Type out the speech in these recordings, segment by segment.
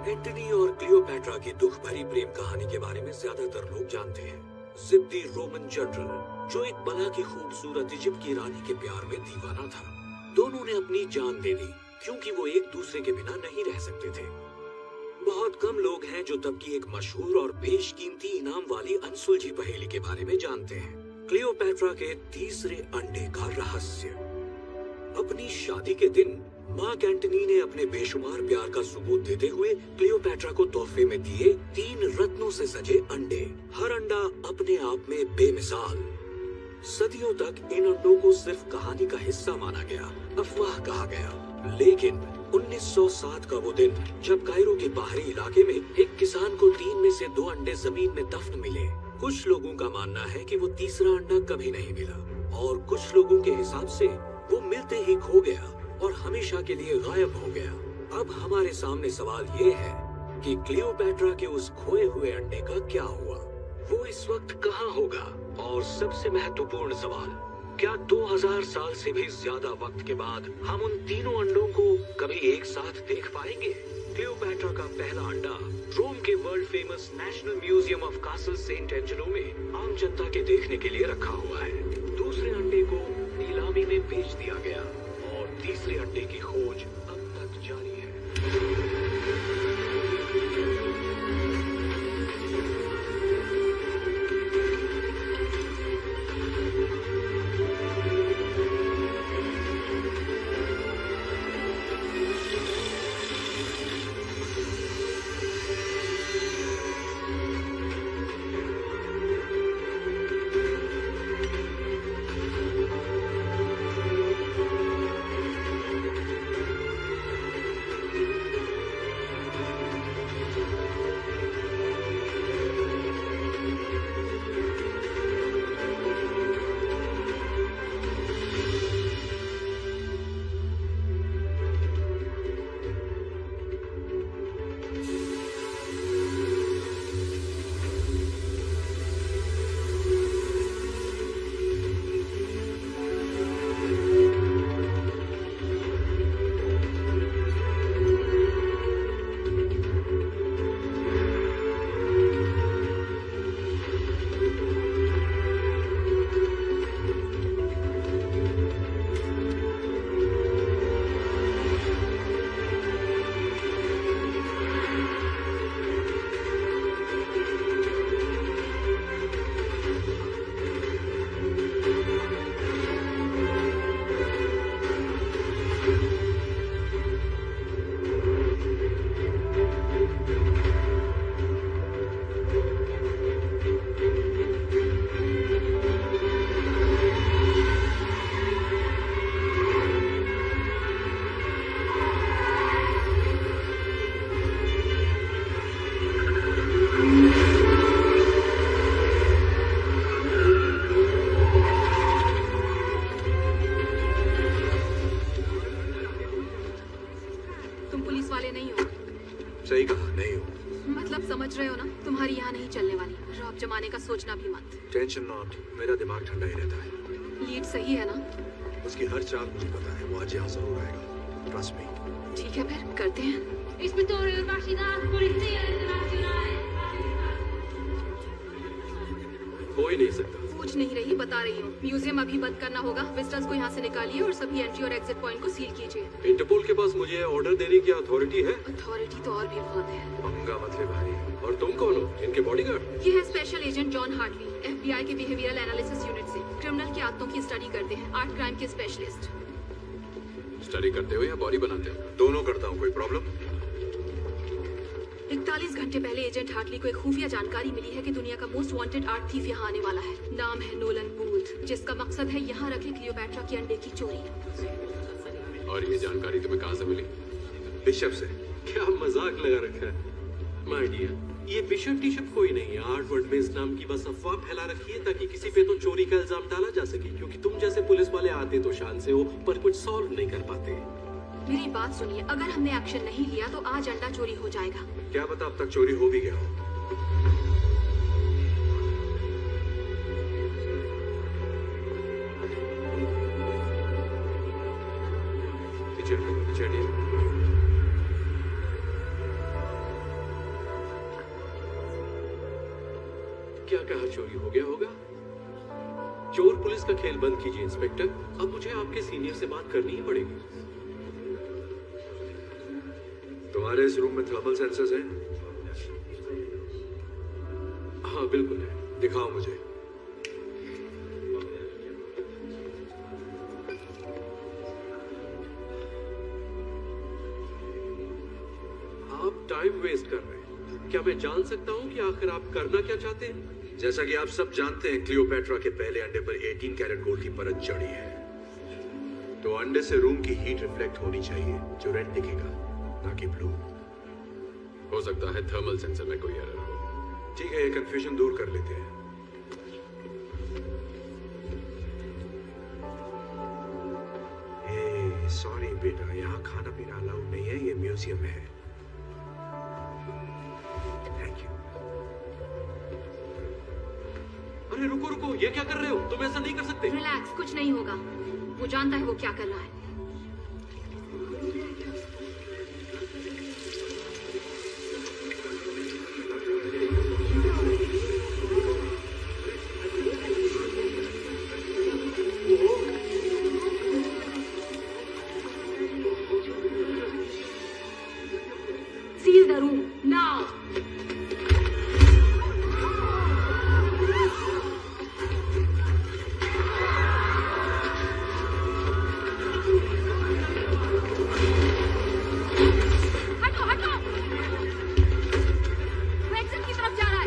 Antony और Cleopatra की दुख भरी प्रेम कहानी के बारे में ज्यादातर लोग जानते हैं। जिद्दी रोमन जनरल जो एक बला की खूबसूरत इजिप्ट की रानी के प्यार में दीवाना था। दोनों ने अपनी जान दे दी क्योंकि वो एक दूसरे के बिना नहीं रह सकते थे। बहुत कम लोग हैं जो तब की एक मशहूर और बेशकीमती इनाम वाली अनसुलझी पहेली के बारे में जानते हैं, क्लियोपैट्रा के तीसरे अंडे का रहस्य। अपनी शादी के दिन मार्क एंटनी ने अपने बेशुमार प्यार का सबूत देते हुए क्लियोपैट्रा को तोहफे में दिए 3 रत्नों से सजे अंडे। हर अंडा अपने आप में बेमिसाल। सदियों तक इन अंडों को सिर्फ कहानी का हिस्सा माना गया, अफवाह कहा गया। लेकिन 1907 का वो दिन जब कायरो के बाहरी इलाके में एक किसान को 3 में से 2 अंडे जमीन में दफन मिले। कुछ लोगों का मानना है कि वो तीसरा अंडा कभी नहीं मिला और कुछ लोगों के हिसाब से वो मिलते ही खो गया और हमेशा के लिए गायब हो गया। अब हमारे सामने सवाल ये है कि क्लियोपैट्रा के उस खोए हुए अंडे का क्या हुआ, वो इस वक्त कहाँ होगा? और सबसे महत्वपूर्ण सवाल, क्या 2000 साल से भी ज्यादा वक्त के बाद हम उन तीनों अंडों को कभी एक साथ देख पाएंगे? क्लियोपैट्रा का पहला अंडा रोम के world famous national museum of Castel Sant Angelo में आम जनता के देखने के लिए रखा हुआ है। दूसरे अंडे को नीलामी में बेच दिया गया और तीसरे अंडे की खोज अब तक जारी है। सही कहा, नहीं हूँ। मतलब समझ रहे हो ना, तुम्हारी यहाँ नहीं चलने वाली। रॉब जमाने का सोचना भी मत। टेंशन नॉट, मेरा दिमाग ठंडा ही रहता है। लीड सही है ना? उसकी हर चाल मुझे पता है, वो आज यहाँ जरूर आएगा। Trust me. ठीक है फिर करते हैं। Ispettorio Universidad Polizia Internazionale. हो ही नहीं सकता। पूछ नहीं रही, बता रही हूँ। म्यूजियम अभी बंद करना होगा। विजिटर्स को यहाँ से निकालिए और सभी एंट्री और एग्जिट पॉइंट को सील कीजिए। इंटरपोल के पास मुझे ऑर्डर देने की अथॉरिटी है? अथॉरिटी तो और भी बहुत है। पंगा मत ले भाई। और तुम कौन हो? इनके बॉडीगार्ड? ये है special agent John Hartley, FBI के बिहेवियरल एनालिसिस यूनिट से। क्रिमिनल की आदतों की स्टडी करते हैं, आर्ट क्राइम के स्पेशलिस्ट। स्टडी करते हो या बॉडी बनाते हो? दोनों करता हूँ। कोई प्रॉब्लम? 41 घंटे पहले एजेंट हार्टली को एक खुफिया जानकारी मिली है कि दुनिया का मोस्ट वांटेड आर्ट थीफ यहाँ आने वाला है। नाम है नोलन बूथ, जिसका मकसद है यहाँ रखे क्लियोपैट्रा की अंडे की चोरी। और ये जानकारी तुम्हें कहाँ से मिली? बिशप से। क्या मजाक लगा रखा है माय डियर। ये बिशप टिशप कोई नहीं है। आर्ट वर्ड में इस नाम की बस अफवाह फैला रखी है ताकि किसी पे तो चोरी का इल्जाम डाला जा सके, क्योंकि तुम जैसे पुलिस वाले आते तो शान से हो पर कुछ सॉल्व नहीं कर पाते। मेरी बात सुनिए, अगर हमने एक्शन नहीं लिया तो आज अंडा चोरी हो जाएगा। क्या पता अब तक चोरी हो भी गया हो। कहाँ चोरी हो गया होगा? चोर पुलिस का खेल बंद कीजिए इंस्पेक्टर। अब मुझे आपके सीनियर से बात करनी ही पड़ेगी। तुम्हारे इस रूम में थर्मल सेंसर्स हैं? हाँ बिल्कुल है। दिखाओ मुझे। आप टाइम वेस्ट कर रहे हैं। क्या मैं जान सकता हूँ कि आखिर आप करना क्या चाहते हैं? जैसा कि आप सब जानते हैं, क्लियोपेट्रा के पहले अंडे पर 18 कैरेट गोल्ड की परत चढ़ी है। तो अंडे से रूम की हीट रिफ्लेक्ट होनी चाहिए, जो रेड दिखेगा, ना कि ब्लू। हो सकता है थर्मल सेंसर में कोई एरर हो। ठीक है, ये कंफ्यूजन दूर कर लेते हैं। सॉरी बेटा, यहाँ खाना पीना अलाउड नहीं है, ये म्यूजियम है। Thank you. अरे रुको रुको, ये क्या कर रहे हो? तुम ऐसा नहीं कर सकते। रिलैक्स, कुछ नहीं होगा। वो जानता है वो क्या कर रहा है। Seal the room now. हटो हटो। वो एग्जिट की तरफ जा रहा है।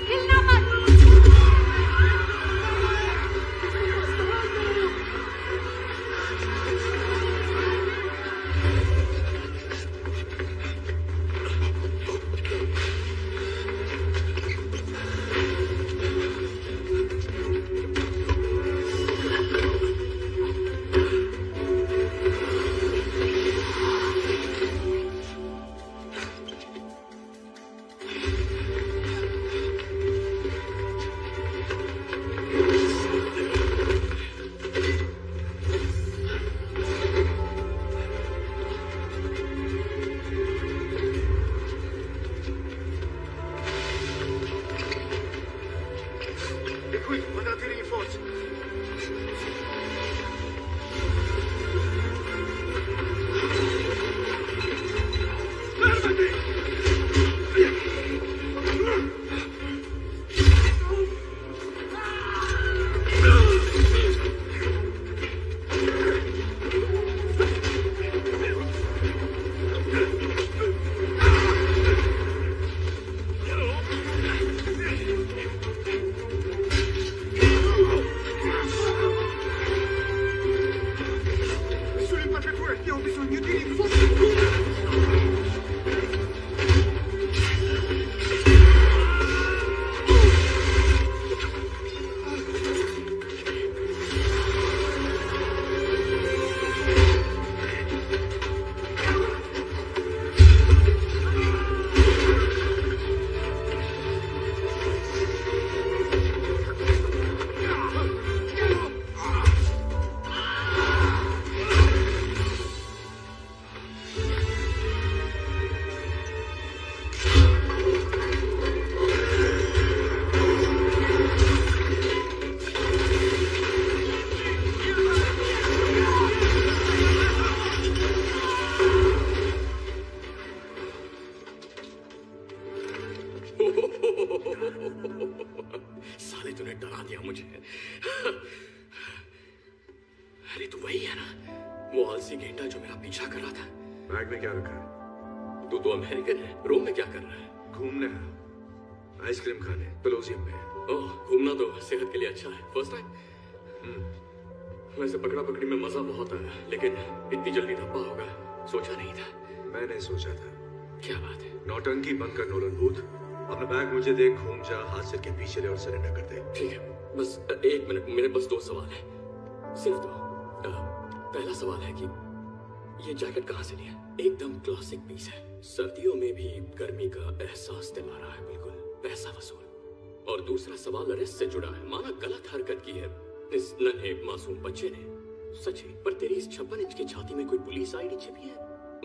हिलना मत। साले तूने डरा दिया मुझे। अरे तू वही है ना, वो आलसी गेंडा जो मेरा पीछा कर रहा था। बैग में क्या रखा है? तू तो अमेरिकन है, रोम में क्या कर रहा है? घूमने है, आइसक्रीम खाने, कोलोसियम में। ओह, घूमना तो सेहत के लिए अच्छा है। First time? वैसे पकड़ा पकड़ी में मजा बहुत आया, लेकिन इतनी जल्दी धब्बा होगा सोचा नहीं था। मैंने सोचा था। क्या बात है? नौटंकी बंद कर नोलन बूथ। अपना बैग मुझे दे, घूम जा, हाथ सिर के पीछे ले और सरेंडर कर दे। ठीक है। बस एक मिनट, मेरे बस 2 सवाल है, सिर्फ 2। पहला सवाल है कि ये जैकेट कहाँ से लिया? एकदम क्लासिक पीस है, सर्दियों में भी गर्मी का एहसास दिला रहा है, बिल्कुल पैसा वसूल। और दूसरा सवाल अरेस्ट से जुड़ा है। माना गलत हरकत की है इस नन्हे मासूम बच्चे ने, सच है, पर तेरी इस 56 इंच की छाती में कोई पुलिस आईडी छिपी है?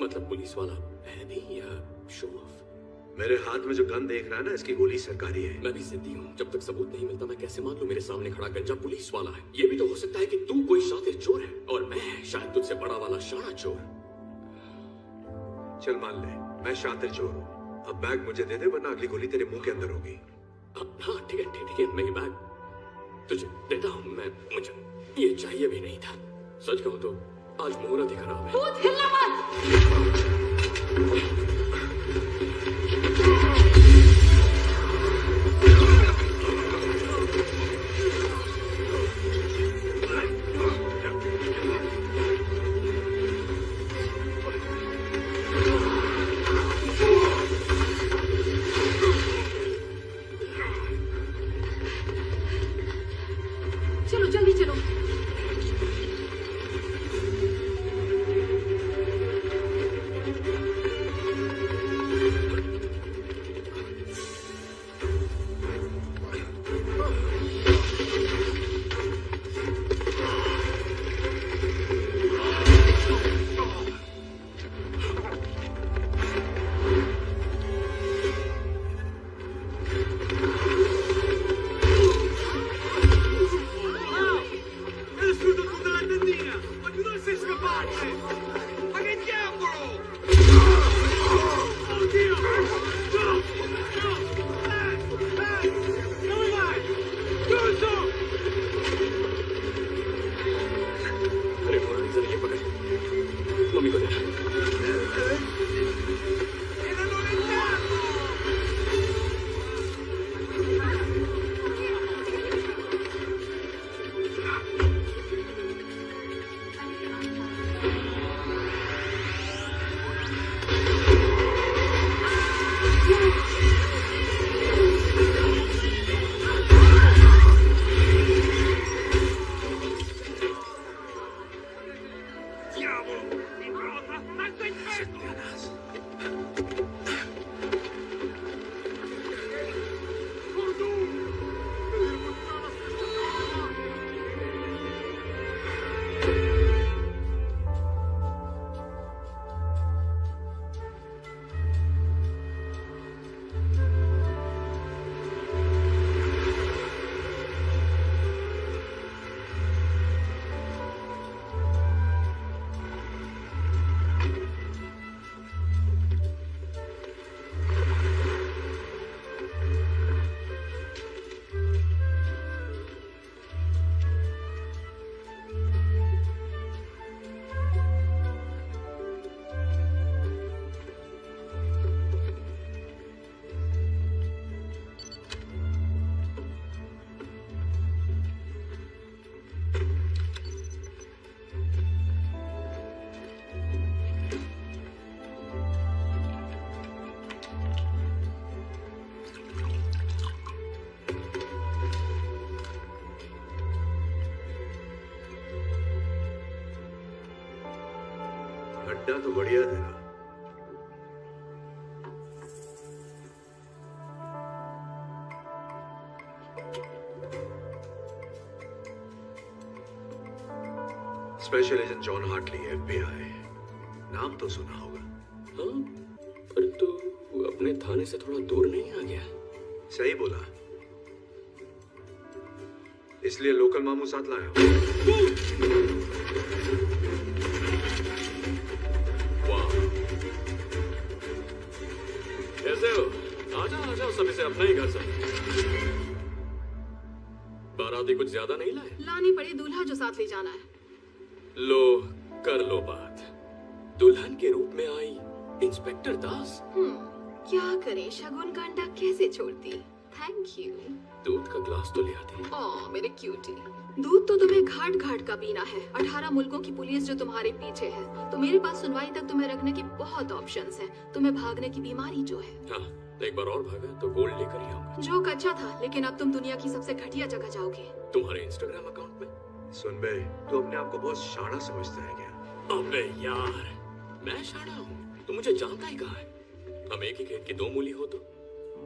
मतलब पुलिस वाला है भी या शो ऑफ? मेरे हाथ में जो गन देख रहा है ना, इसकी गोली सरकारी है। मैं भी जिद्दी हूँ, जब तक सबूत नहीं मिलता मैं कैसे मान लूं मेरे सामने खड़ा गंजा पुलिस वाला है? ये भी तो हो सकता है कि तू कोई शातिर चोर है और मैं शायद तुझसे बड़ा वाला शाना चोर। चल मान ले मैं शातिर चोर हूँ। अब बैग मुझे दे दे, वरना अगली गोली तेरे मुंह के अंदर होगी। हाँ ठीक है ठीक है, मैं ये बैग तुझे देता हूँ। मुझे ये चाहिए भी नहीं था। सच कहूँ तो आज मुहूर्त ही खराब है। भूत, हिलना मत। चलो जल्दी चलो। अड्डा तो बढ़िया तेरा। Special agent John Hartley, FBI। नाम तो सुना होगा। हाँ, पर तू अपने थाने से थोड़ा दूर नहीं आ गया? सही बोला, इसलिए लोकल मामू साथ लाया हूं। वाह, कैसे हो? आजा आजा, सभी से अपना ही घर से। बाराती कुछ ज्यादा नहीं लाए? लानी पड़ी दूल्हा जो साथ ले जाना है। लो कर लो बात। दुल्हन के रूप में आई इंस्पेक्टर दास। क्या करे, शगुन का अंडा कैसे छोड़ती। Thank you. दूध का ग्लास तो ले आती। ओह मेरे क्यूटी, दूध तो तुम्हें घाट घाट का पीना है। 18 मुल्कों की पुलिस जो तुम्हारे पीछे है, तो मेरे पास सुनवाई तक तुम्हें रखने के बहुत ऑप्शंस हैं। तुम्हें भागने की बीमारी जो है। हाँ, एक बार और भागा तो गोल्ड लेकर ही आऊंगा। जोक अच्छा था, लेकिन अब तुम दुनिया की सबसे घटिया जगह जाओगे। तुम्हारे इंस्टाग्राम अकाउंट में? सुन बे, तू अपने आप को बहुत शाना समझता है क्या? अबे यार, मैं शाना हूँ? तू मुझे जानता ही कहाँ है? हम एक ही खेत की दो मूली हो तो।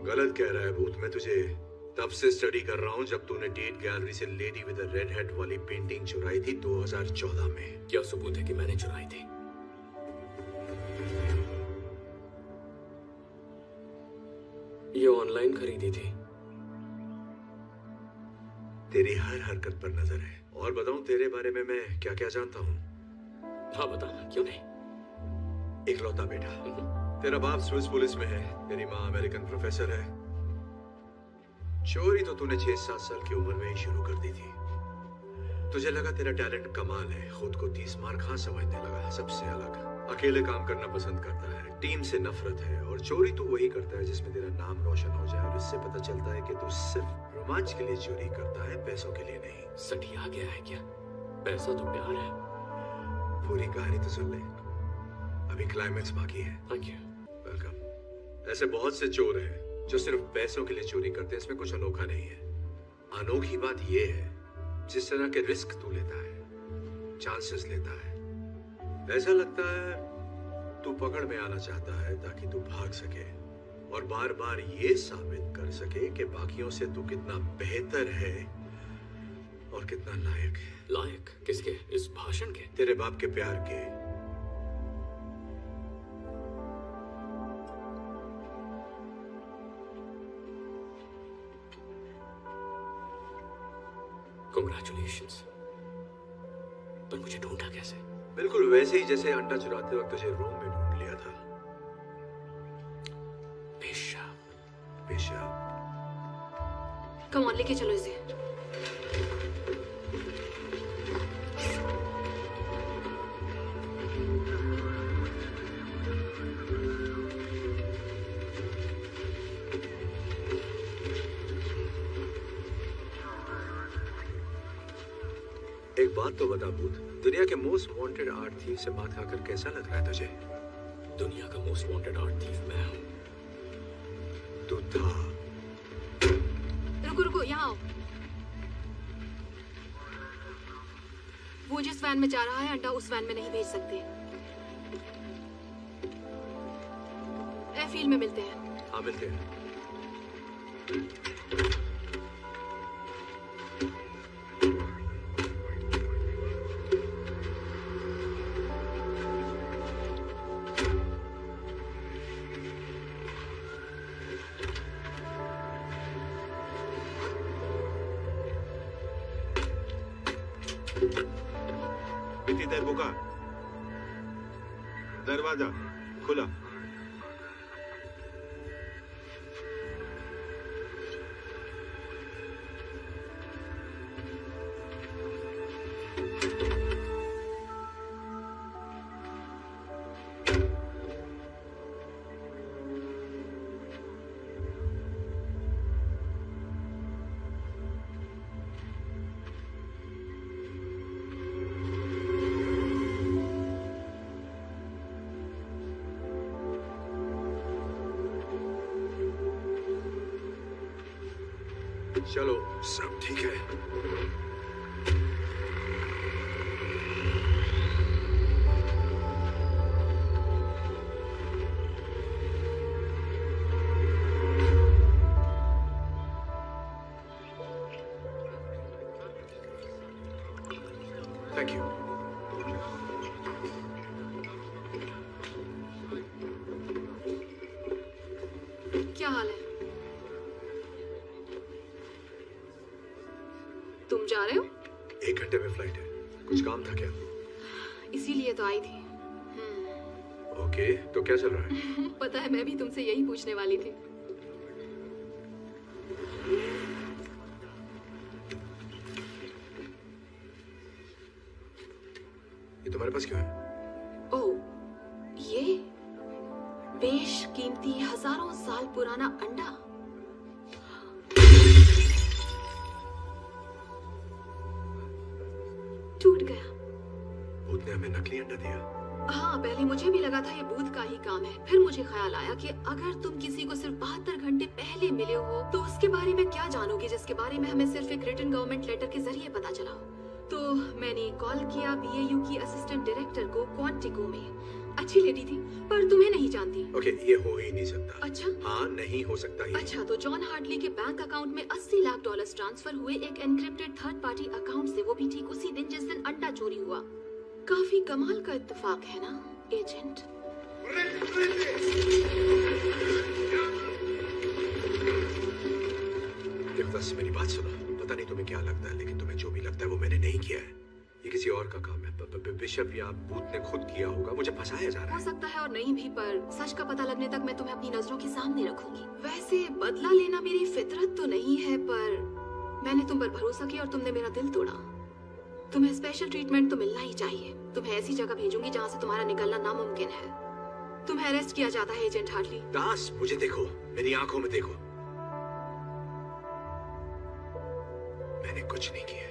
गलत कह रहा है भूत। मैं तुझे तब से स्टडी कर रहा हूँ जब तूने टेट गैलरी से लेडी विद रेड हेड वाली पेंटिंग चुराई थी 2014 में। क्या सबूत है कि मैंने चुराई थी? ये ऑनलाइन खरीदी थी। तेरी हर हरकत पर नजर है। और बताऊं तेरे बारे में मैं क्या क्या जानता हूँ? हाँ बताना, क्यों नहीं। इकलौता बेटा। तेरा बाप स्विस पुलिस में है, तेरी माँ अमेरिकन प्रोफेसर है। चोरी तो तूने 6-7 साल की उम्र में ही शुरू कर दी थी। तुझे लगा तेरा टैलेंट कमाल है, खुद को 30 मार खां समझने लगा। सबसे अलग, अकेले काम करना पसंद करता है, टीम से नफरत है, और चोरी तू वही करता है जिसमें तेरा नाम रोशन हो जाए। और इससे पता चलता है कि तू सिर्फ रोमांच के लिए चोरी करता है, पैसों के लिए नहीं। सटिया गया है क्या? पैसा तो प्यार है। पूरी कहानी तो सुन ले, अभी क्लाइमेक्स बाकी है। Thank you. वेलकम। ऐसे बहुत से चोर हैं जो सिर्फ पैसों के लिए चोरी करते हैं। इसमें कुछ अनोखा नहीं है। अनोखी बात यह है जिस तरह के रिस्क तू लेता है, चांसेस लेता है। ऐसा लगता है तू पकड़ में आना चाहता है ताकि तू भाग सके और बार बार ये साबित कर सके कि बाकियों से तू कितना बेहतर है और कितना लायक है। लायक किसके? इस भाषण के? तेरे बाप के प्यार के। Congratulations। पर मुझे ढूंढा कैसे? बिल्कुल वैसे ही जैसे अंडा चुराते वक्त तुझे रोम में ढूंढ लिया था। पेशाब। पेशाब। कम ऑन, लेके चलो इसे। एक बात तो बता भूत, दुनिया के मोस्ट वांटेड आर्ट थीव से बात कर कैसा लग रहा है तुझे? दुनिया का मोस्ट वांटेड आर्ट थीफ मैं हूं। तू था। रुको रुको, यहाँ आओ। वो जिस वैन में जा रहा है, अंडा उस वैन में नहीं भेज सकते। एयरफील्ड में मिलते हैं। हाँ मिलते हैं। बुका, दरवाजा खुला। चलो, सब ठीक है। Thank you. क्या हाल है? तुम जा रहे हो? 1 घंटे में फ्लाइट है। कुछ काम था क्या? इसीलिए तो आई थी। ओके, तो क्या चल रहा है? पता है, मैं भी तुमसे यही पूछने वाली थी। ये तुम्हारे पास क्यों है? ओह, ये बेशकीमती हजारों साल पुराना अंडा। टूट गया। भूत ने हमें नकली अंडा दिया। हाँ, पहले मुझे भी लगा था ये बूथ का ही काम है। फिर मुझे ख्याल आया कि अगर तुम किसी को सिर्फ 72 घंटे पहले मिले हो तो उसके बारे में क्या जानोगे जिसके बारे में हमें सिर्फ एक रिटन गवर्नमेंट लेटर के जरिए पता चला हो। तो मैंने कॉल किया BAU की असिस्टेंट डायरेक्टर को क्वांटिको में। अच्छी लेडी थी पर तुम्हें नहीं जानती। ओके, ये हो ही नहीं सकता। अच्छा? हाँ, नहीं हो सकता ये। अच्छा, तो जॉन हार्टली के बैंक अकाउंट में $80 लाख ट्रांसफर हुए एक एनक्रिप्टेड थर्ड पार्टी अकाउंट से, वो भी ठीक उसी दिन जिस दिन अंडा चोरी हुआ। काफी कमाल का इत्तेफाक है ना एजेंट? बस मेरी बात सुनो। पता नहीं तुम्हें क्या लगता है, लेकिन तुम्हें जो भी लगता है वो मैंने नहीं किया है। ये किसी और का काम है। बिशप या बूथ ने खुद किया होगा। मुझे फंसाया जा रहा हो है। सकता है और नहीं भी, पर सच का पता लगने तक मैं तुम्हें अपनी नजरों के सामने रखूंगी। वैसे बदला लेना मेरी फितरत तो नहीं है, पर मैंने तुम पर भरोसा किया और तुमने मेरा दिल तोड़ा। तुम्हें स्पेशल ट्रीटमेंट तो मिलना ही चाहिए। तुम्हें ऐसी जगह भेजूंगी जहाँ से तुम्हारा निकलना नामुमकिन है। तुम्हें अरेस्ट किया जाता है एजेंट हार्टली। दास, मुझे देखो, मेरी आंखों में देखो। मैंने कुछ नहीं किया।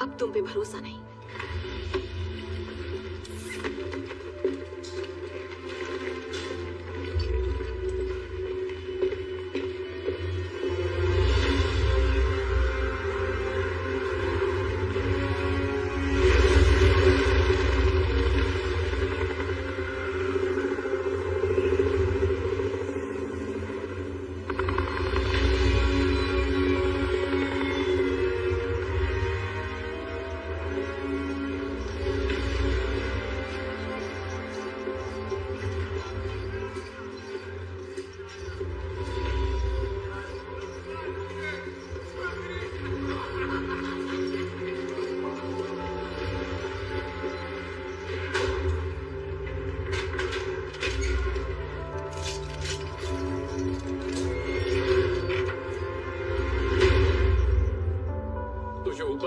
अब तुम पे भरोसा नहीं।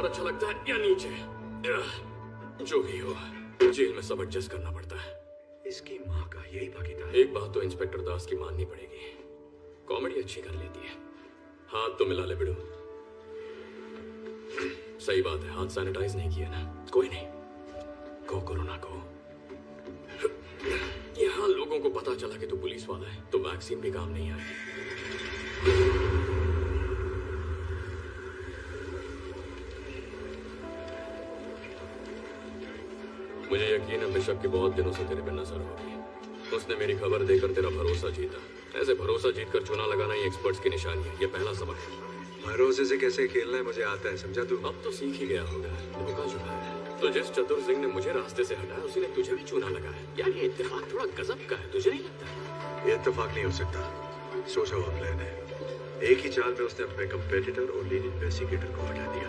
अच्छा लगता है या नीचे, जो भी हो, जेल में सब एडजस्ट करना पड़ता है। इसकी माँ का यही भागीदार। एक बात तो इंस्पेक्टर दास की माननी पड़ेगी, कॉमेडी अच्छी कर लेती है। हाथ तो मिला ले बिड़ू। सही बात है, हाथ सैनिटाइज नहीं किया ना। कोई नहीं, को कोरोना को। यहाँ लोगों को पता चला कि तू पुलिस वाला है तो वैक्सीन भी काम नहीं आएगी। मुझे यकीन है बिशप की बहुत दिनों से तेरे पे नजर होगी। उसने मेरी खबर देकर तेरा भरोसा जीता। ऐसे भरोसा जीतकर चुना लगाना ही एक्सपर्ट्स की निशानी है। ये पहला सबक है। भरोसे से कैसे खेलना है मुझे आता है, समझा तू? अब तो सीख ही गया होगा। धोखा चुका है तो जिस चतुर सिंह ने मुझे रास्ते से हटाया उसी ने तुझे भी चुना लगाया। यार ये इत्तेफाक थोड़ा गजब का है, तुझे नहीं लगता? ये इत्तेफाक नहीं हो सकता। सोचा हुआ प्लान है। एक ही चाल में उसने अपने कंपेटिटर और लीड इन्वेस्टिगेटर को हटा दिया।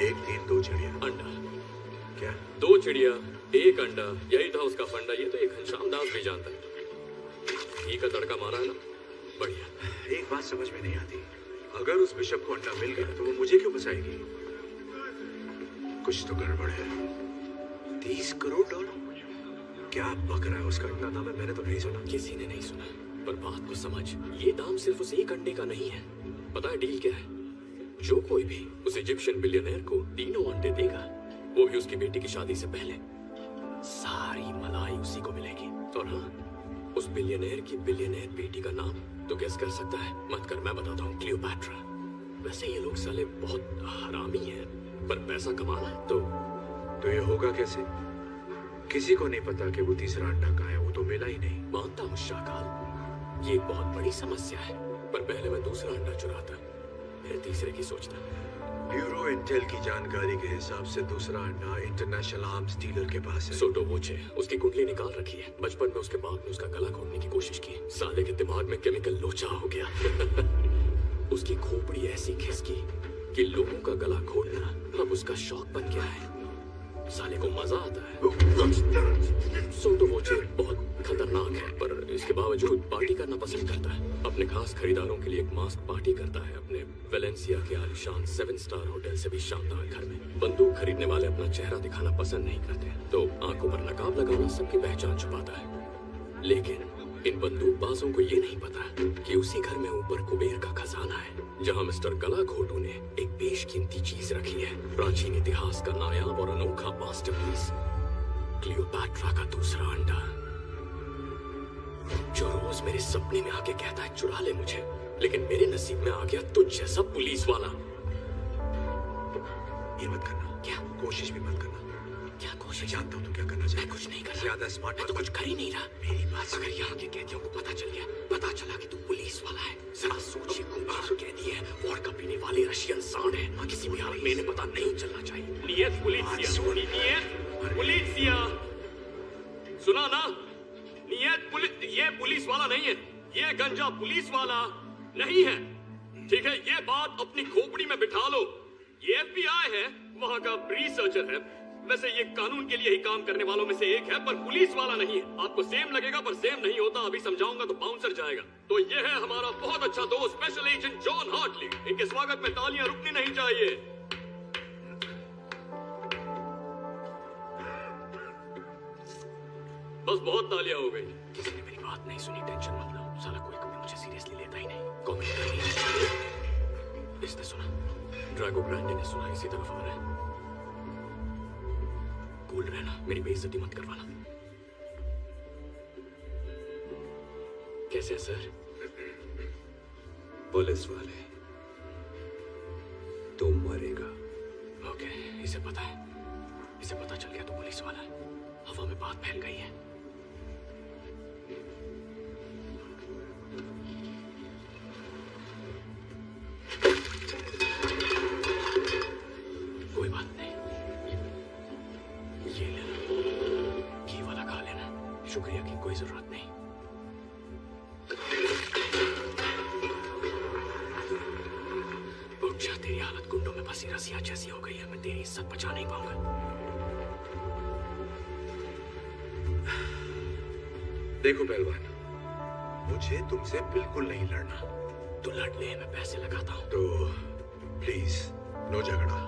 एक तीर दो चिड़िया। अंडा क्या? दो चिड़िया एक अंडा, यही था उसका फंडा। ये तो एक घनश्याम दास भी जानता है। घी का तड़का मारा है ना, बढ़िया। एक बात समझ में नहीं आती, अगर उस बिशप को अंडा मिल गया तो वो मुझे क्यों बचाएगी? कुछ तो गड़बड़ है। 30 करोड़ डॉलर? क्या बक रहा है? उसका इतना नाम है, मैंने तो नहीं सुना। किसी ने नहीं सुना, पर बात को समझ। ये दाम सिर्फ उस एक अंडे का नहीं है। पता है डील क्या है? जो कोई भी उस इजिप्शियन बिलियनर को तीनों अंडे देगा, वो भी उसकी बेटी की शादी से पहले, सारी मलाई उसी को मिलेगी। और हाँ, उस बिलियनर की बिलियनर बेटी का नाम तो गेस कर सकता है? मत कर, मैं बताता हूँ। क्लियोपैट्रा। वैसे ये लोग साले बहुत हरामी हैं, पर पैसा कमाना है तो ये होगा कैसे? किसी को नहीं पता कि वो तीसरा अंडा कहाँ है। वो तो मिला ही नहीं। मानता हूँ शाकाल, ये एक बहुत बड़ी समस्या है, पर पहले मैं दूसरा अंडा चुराता, फिर तीसरे की सोचता। ब्यूरो इंटेल की जानकारी के हिसाब से दूसरा अंडा इंटरनेशनल आर्म्स डीलर के पास है। सोटो वोचे उसकी कुंडली निकाल रखी है। बचपन में उसके बाप ने उसका गला घोटने की कोशिश की। साले के दिमाग में केमिकल लोचा हो गया। उसकी खोपड़ी ऐसी खिसकी कि लोगों का गला घोटना अब उसका शौक बन गया है। साले को मजा आता है। सोटो वोचे बहुत खतरनाक है, पर इसके बावजूद पार्टी करना पसंद करता है। अपने खास खरीदारों के लिए एक मास्क पार्टी करता है अपने वेलेंसिया के आलीशान 7 स्टार होटल से भी शानदार घर में। बंदूक खरीदने वाले अपना चेहरा दिखाना पसंद नहीं करते, तो आंखों पर नकाब लगाना सबकी पहचान छुपाता है। लेकिन इन बंदूकबाजों को ये नहीं पता कि उसी घर में ऊपर कुबेर का खजाना है, जहां मिस्टर गलाघोटू ने एक बेशकीमती चीज रखी है, प्राचीन इतिहास का नायाब और अनोखा मास्टरपीस, क्लियोपैट्रा का दूसरा अंडा, जो रोज मेरे सपने में आके कहता है चुरा ले मुझे, लेकिन मेरे नसीब में आ गया तुझ जैसा पुलिस वाला। ये मत करना। क्या? कोशिश भी मत करना। क्या कोशिश? मैं जानता हूँ तू क्या करना चाहता है। मैं कुछ नहीं कर रहा। ज्यादा स्मार्ट मैं तो कुछ कर ही नहीं रहा। मेरी बात अगर यहाँ के कैदियों को पता चल गया, पता चला कि तू पुलिस वाला है, जरा सोचिए, कुमार कैदी है, वोडका पीने वाले रशियन सांड है, किसी भी हालत में इन्हें पता नहीं चलना चाहिए। नियत पुलिसिया, सुना ना? ये पुलिस वाला नहीं है, ये गंजा पुलिस वाला नहीं है, ठीक है? ये बात अपनी खोपड़ी में बिठा लो। ये FBI है, वहाँ का रिसर्चर है, वैसे ये कानून के लिए ही काम करने वालों में से एक है, पर पुलिस वाला नहीं है। आपको सेम लगेगा पर सेम नहीं होता, अभी समझाऊंगा तो बाउंसर जाएगा। तो ये है हमारा बहुत अच्छा दोस्त स्पेशल एजेंट जॉन हार्टली। इनके स्वागत में तालियां रुकनी नहीं चाहिए। बस बहुत तालियां हो गई। किसी ने मेरी बात नहीं सुनी, टेंशन मत लो, साला कोई कभी मुझे सीरियसली लेता ही नहीं। कॉमेंट करनी। इसने सुना, ड्रैगो ग्रैंडे ने सुना, इसी तरफ आ रहा है। कूल रहना, मेरी बेइज्जती मत करवाना। कैसे है सर? पुलिस वाले, तुम मरेगा। ओके, इसे पता है, इसे पता चल गया तो पुलिस वाला है। हवा में बात फैल गई है। कोई बात नहीं, ये ले लो, घी वाला खा लेना, शुक्रिया की कोई जरूरत नहीं। उठ जा, तेरी हालत गुंडों में फंसी रसिया जैसी हो गई है, मैं तेरी इज्जत बचा नहीं पाऊंगा। देखो पहलवान, मुझे तुमसे बिल्कुल नहीं लड़ना। तो लड़ ले, मैं पैसे लगाता हूँ। तो प्लीज नो झगड़ा,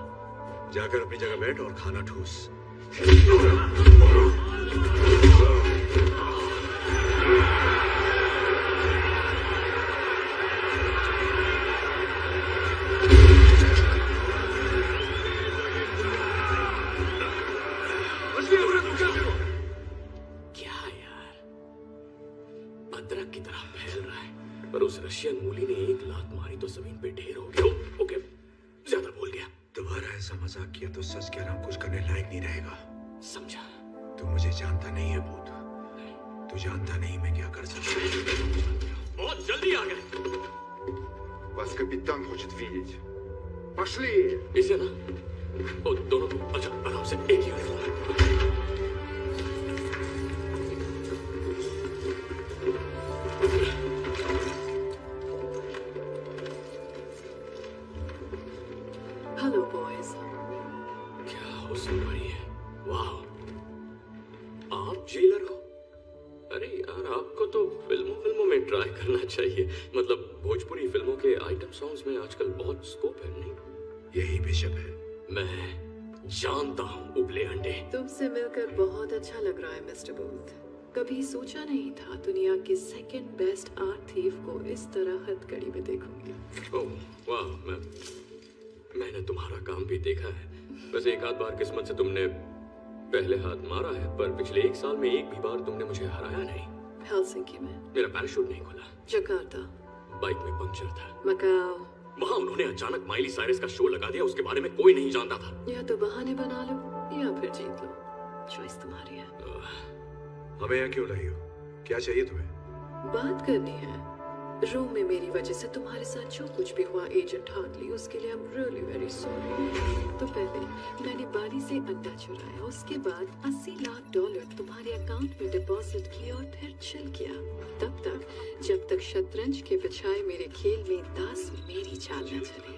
जाकर अपनी जगह बैठ और खाना ठूस। अदरक की तरह फैल रहा है, पर उस रशियन मूली ने एक लात मारी तो जमीन पे ढेर हो गया। ओके, ज्यादा बोल गया। दोबारा ऐसा मजाक किया तो सच कह रहा हूं, कुछ करने लायक नहीं रहेगा। समझा? तू मुझे जानता नहीं है भूत, तू जानता नहीं मैं क्या कर सकता हूँ। बहुत जल्दी आ गए। Вас капитан хочет видеть. Пошли! इसे ना, ओ दोनों को, अच्छा आराम से, एक यूनिफॉर्म। Hello boys. क्या हो सुनवाई है? वाह, आप जेलर हो? अरे यार, आपको तो फिल्मों में ट्राई करना चाहिए। मतलब भोजपुरी फिल्मों के आइटम सॉन्ग्स में आजकल बहुत स्कोप है, नहीं? यही बिशप है। मैं जानता हूँ उबले अंडे। तुमसे मिलकर बहुत अच्छा लग रहा है मिस्टर बूथ। कभी सोचा नहीं था दुनिया के सेकंड बेस्ट आर्ट थीफ को इस तरह हथकड़ी में देखूंगी। ओह वाह, मैंने तुम्हारा काम भी देखा है। वैसे एक आध बार किस्मत से तुमने पहले हाथ मारा है, पर पिछले 1 साल में एक भी बार तुमने मुझे हराया नहीं। हेलसिंकी में। मेरा पैराशूट नहीं खुला। जकार्ता। बाइक में पंक्चर था। मकाओ। वहाँ उन्होंने अचानक माइली साइरस का शो लगा दिया, उसके बारे में कोई नहीं जानता था। या तो बहाने बना लो या फिर जीत लो, चॉइस तुम्हारी है। हमें यहाँ क्यों लाई हो? क्या चाहिए तुम्हें? बात करनी है। रूम में मेरी वजह से तुम्हारे साथ जो कुछ भी हुआ एजेंट हार्टली, उसके लिए I am really very sorry. तो पहले मैंने बारी से अंडा चुराया, उसके बाद $80 लाख तुम्हारे अकाउंट में डिपॉजिट किया और फिर चिल किया, तब तक जब तक शतरंज के बजाय मेरे खेल में दास मेरी चाल न चले।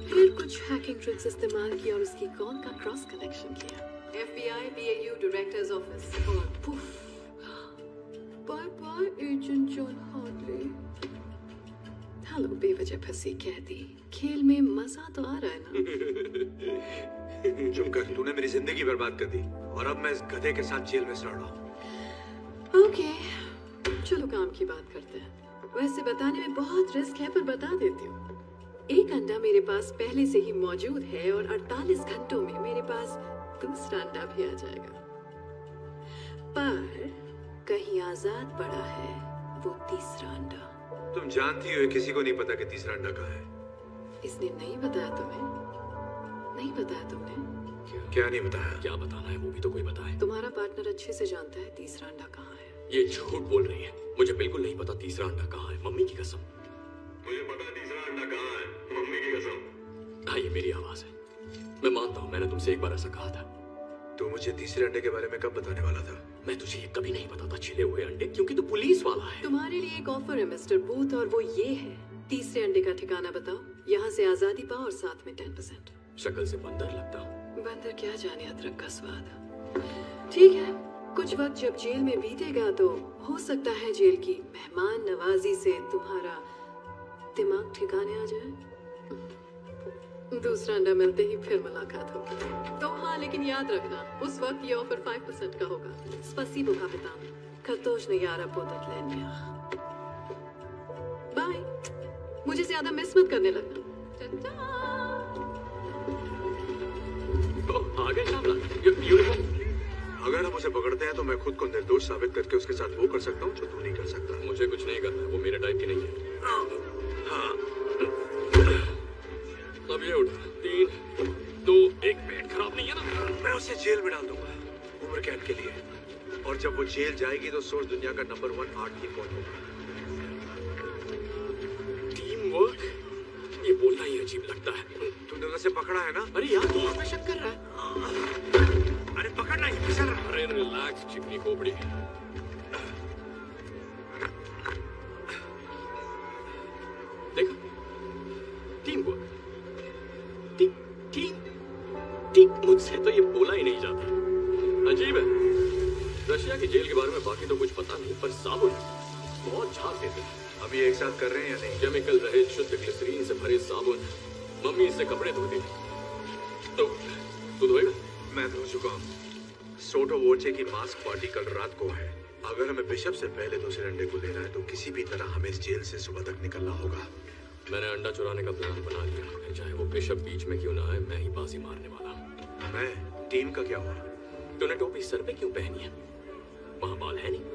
फिर कुछ हैकिंग ट्रिक्स इस्तेमाल किया और उसकी कॉल का क्रॉस कनेक्शन किया। FBI BAU डायरेक्टर्स ऑफिस और poof, bye bye agent John Hartley. Hello बेवजह फंसी कैदी, खेल में मजा तो आ रहा है ना? चुप कर, तूने मेरी जिंदगी बर्बाद कर दी और अब मैं इस गधे के साथ जेल में सड़ रहा हूँ। ओके, चलो काम की बात करते हैं। वैसे बताने में बहुत रिस्क है, पर बता देती हूँ। एक अंडा मेरे पास पहले से ही मौजूद है और 48 घंटों में मेरे पास दूसरा अंडा भी आ जाएगा। पर कहीं आजाद पड़ा है वो तीसरा अंडा। तुम जानती हो किसी को नहीं पता कि तीसरा अंडा कहाँ है। इसने नहीं बताया तुम्हें? नहीं बताया तुमने? क्या नहीं बताया? क्या बताना है वो भी तो कोई बताए। तुम्हारा पार्टनर अच्छे से जानता है तीसरा अंडा कहाँ है। ये झूठ बोल रही है। मुझे बिल्कुल नहीं पता तीसरा अंडा कहाँ है, मम्मी की कसम। मुझे पता है तीसरा अंडा कहाँ है, मम्मी की कसम। हाँ, ये मेरी आवाज है। मैं मानता हूँ मैंने तुमसे एक बार ऐसा कहा था। तो मुझे तीसरे अंडे के बारे में कब बताने वाला था? मैं तुझे ये कभी नहीं बताता छिले हुए अंडे, क्योंकि तू पुलिस वाला है। तुम्हारे लिए एक ऑफर है मिस्टर बूथ, और वो ये है, तीसरे अंडे का ठिकाना बताओ, यहाँ से आजादी पाओ और साथ में 10%। शक्ल से बंदर लगता हूँ। बंदर क्या जाने अदरक का स्वाद। ठीक है, कुछ वक्त जब जेल में बीतेगा तो हो सकता है जेल की मेहमान नवाजी से तुम्हारा दिमाग ठिकाने आ जाए। दूसरा अंडा मिलते ही फिर मुलाकात होगी। तो हाँ, लेकिन याद रखना उस वक्त ये ऑफर 5% का होगा। स्पसीबो कापितान, खतोश ने यारा पोतत लेनिया। बाय। मुझे ज्यादा मिस मत करने लगना। आगे शामला, यूनिफॉर्म। अगर हम उसे पकड़ते हैं तो मैं खुद को निर्दोष साबित करके उसके साथ वो कर सकता हूँ जो तू नहीं कर सकता। मुझे कुछ नहीं करना है, वो मेरे टाइप की नहीं है। हाँ। अब ये उठ, 3, 2, 1, पेट खराब नहीं है ना? मैं उसे जेल में डाल दूंगा उम्र कैद के लिए, और जब वो जेल जाएगी तो सोच दुनिया का नंबर 1 आर्ट की फौज होगा। टीम वर्क, ये बोलना ही अजीब लगता है। तूने उसे पकड़ा है ना? अरे यार, तू मुझ पे शक कर रहा है। अरे पकड़ना ही फिसल रहा। अरे रिलैक्स चिकनी खोपड़ी। देखा, टीम वर्क, टीम मुझसे तो ये बोला ही नहीं जाता। अजीब है। रशिया की जेल के बारे में बाकी तो कुछ पता नहीं, पर साबुन बहुत झाग देते हैं। अब ये एक साथ कर रहे हैं या नहीं? केमिकल रहित शुद्ध ग्लिसरीन से भरे साबुन। मम्मी इससे कपड़े धोती। तो तू धोएगा? मैं धो चुका हूँ। सोटो वोचे की मास्क पार्टी कल रात को है। अगर हमें बिशप से पहले दूसरे अंडे को लेना है तो किसी भी तरह हमें इस जेल से सुबह तक निकलना होगा। मैंने अंडा चुराने का प्लान बना लिया, फिर चाहे वो बिशप बीच में क्यों ना आए, मैं ही बाजी मारने वाला हूँ। मैं टीम का क्या हुआ? तूने टोपी सर पे क्यों पहनी है? वहां बाल है नहीं?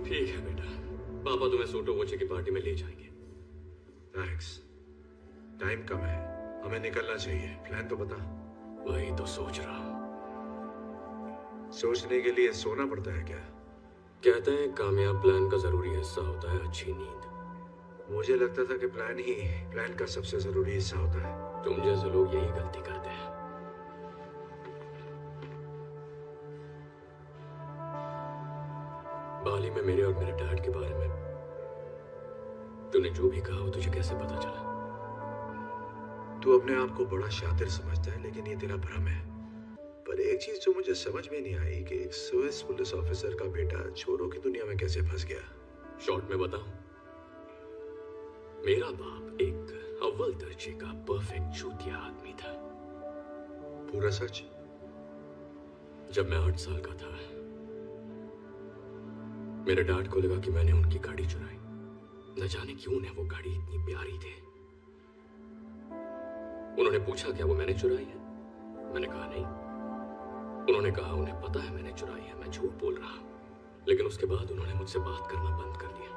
ठीक है बेटा, पापा तुम्हें सोटो वोचे की पार्टी में ले जाएंगे। थैंक्स। टाइम कम है, हमें निकलना चाहिए। प्लान तो बता। वही तो सोच रहा हूँ। सोचने के लिए सोना पड़ता है क्या? कहते हैं कामयाब प्लान का जरूरी हिस्सा होता है अच्छी नींद। मुझे लगता था कि प्लान का सबसे जरूरी हिस्सा होता है। तुम जैसे लोग यही गलती करते हैं। बाली में मेरे और मेरे डैड के बारे में तूने जो भी कहा वो तुझे कैसे पता चला? तू अपने आप को बड़ा शातिर समझता है, लेकिन ये तेरा भ्रम है। पर एक चीज जो मुझे समझ में नहीं आई कि एक स्विस पुलिस ऑफिसर का बेटा चोरों की दुनिया में कैसे फंस गया। शॉर्ट में बताऊं, मेरा बाप एक अव्वल दर्जे का परफेक्ट चूतिया आदमी था। पूरा सच? जब मैं 8 साल का था, मेरे डैड को लगा कि मैंने उनकी गाड़ी चुराई। न जाने क्यों उन्हें वो गाड़ी इतनी प्यारी थी। उन्होंने पूछा क्या वो मैंने चुराई है? मैंने कहा नहीं। उन्होंने कहा उन्हें पता है मैंने चुराई है, मैं झूठ बोल रहा। लेकिन उसके बाद उन्होंने मुझसे बात करना बंद कर दिया।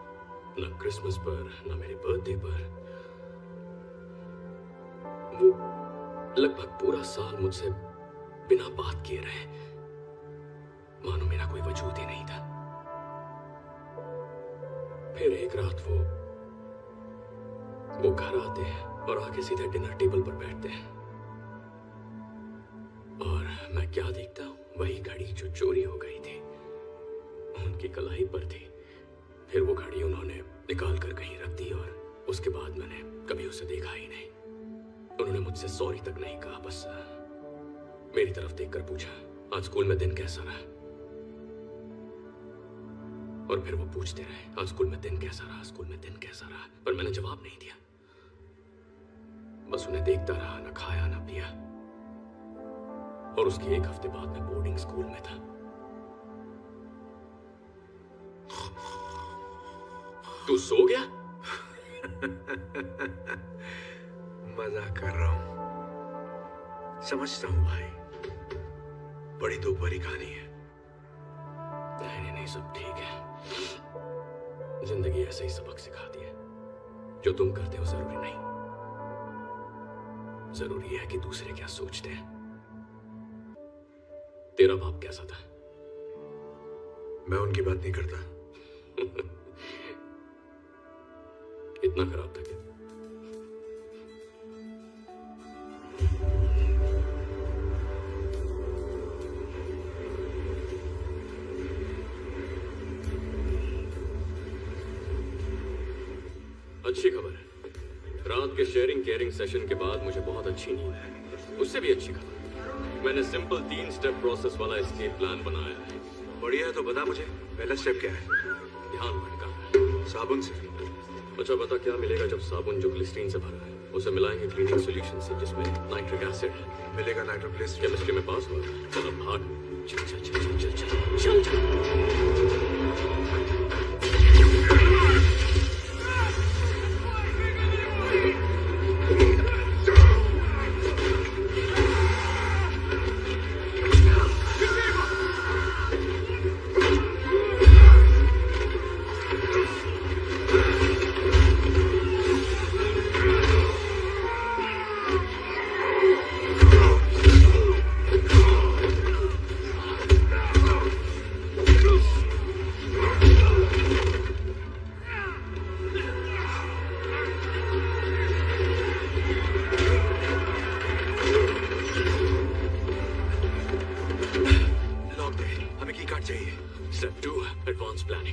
न क्रिसमस पर, न मेरे बर्थडे पर। वो लगभग पूरा साल मुझसे बिना बात किए रहे, मानो मेरा कोई वजूद ही नहीं था। फिर एक रात वो घर आते हैं और आके सीधे डिनर टेबल पर बैठते हैं, और मैं क्या देखता हूँ, वही घड़ी जो चोरी हो गई थी उनकी कलाई पर थी। फिर वो घड़ी उन्होंने निकाल कर कहीं रख दी, और उसके बाद मैंने कभी उसे देखा ही नहीं। उन्होंने मुझसे सॉरी तक नहीं कहा, बस मेरी तरफ देखकर पूछा आज स्कूल में दिन कैसा रहा। और फिर वो पूछते रहे आज स्कूल में दिन कैसा रहा, स्कूल में दिन कैसा रहा, पर मैंने जवाब नहीं दिया। बस उन्हें देखता रहा, ना खाया ना पिया। और उसके 1 हफ्ते बाद मैं बोर्डिंग स्कूल में था। तू सो गया? मजाक कर रहा हूं। समझता हूं भाई, बड़ी दुख भरी कहानी है। नहीं, सब ठीक है। जिंदगी ऐसे ही सबक सिखाती है। जो तुम करते हो जरूरी नहीं, जरूरी है कि दूसरे क्या सोचते हैं। तेरा बाप कैसा था? मैं उनकी बात नहीं करता। इतना खराब था क्या? अच्छी खबर है। रात के शेयरिंग केयरिंग सेशन के बाद मुझे बहुत अच्छी नींद है। उससे भी अच्छी खबर, मैंने सिंपल 3 स्टेप प्रोसेस वाला एस्केप प्लान बनाया है। बढ़िया है, तो बता मुझे पहला स्टेप क्या है? ध्यान भटका। साबुन से? अच्छा बता, क्या मिलेगा जब साबुन जो ग्लिसरीन से भरा है उसे मिलाएंगे क्लीनिंग सॉल्यूशन से जिसमें नाइट्रिक एसिड है? मिलेगा नाइट्रोग्लिसरीन। केमिस्ट्री में पास हुआ? चल अब भाग। चल चल चल चल चल चल चल चल।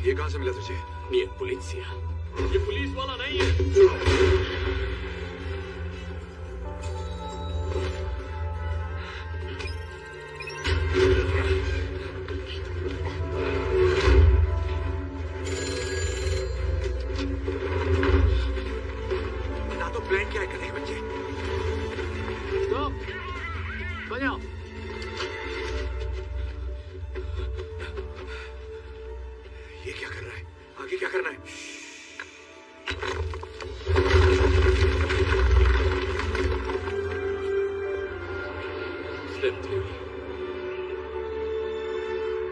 ये कहां से मिला तुझे? ये पुलिसिया, ये पुलिस वाला नहीं है। ना तो प्लान क्या करेंगे बच्चे? स्टॉप, बजाओ। ये क्या कर रहा है? आगे क्या करना है? Step 3,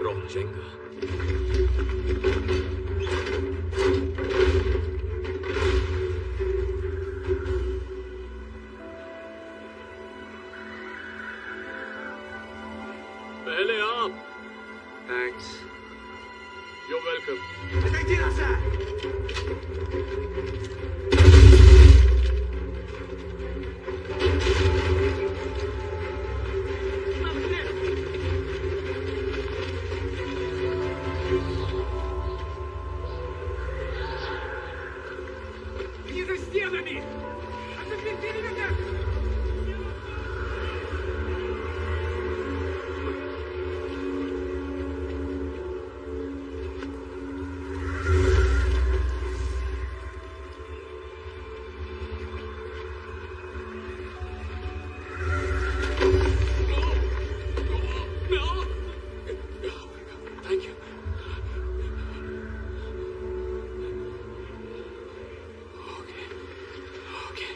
rock Jenga. पहले आप। Thanks. You're welcome. Thank you. Okay.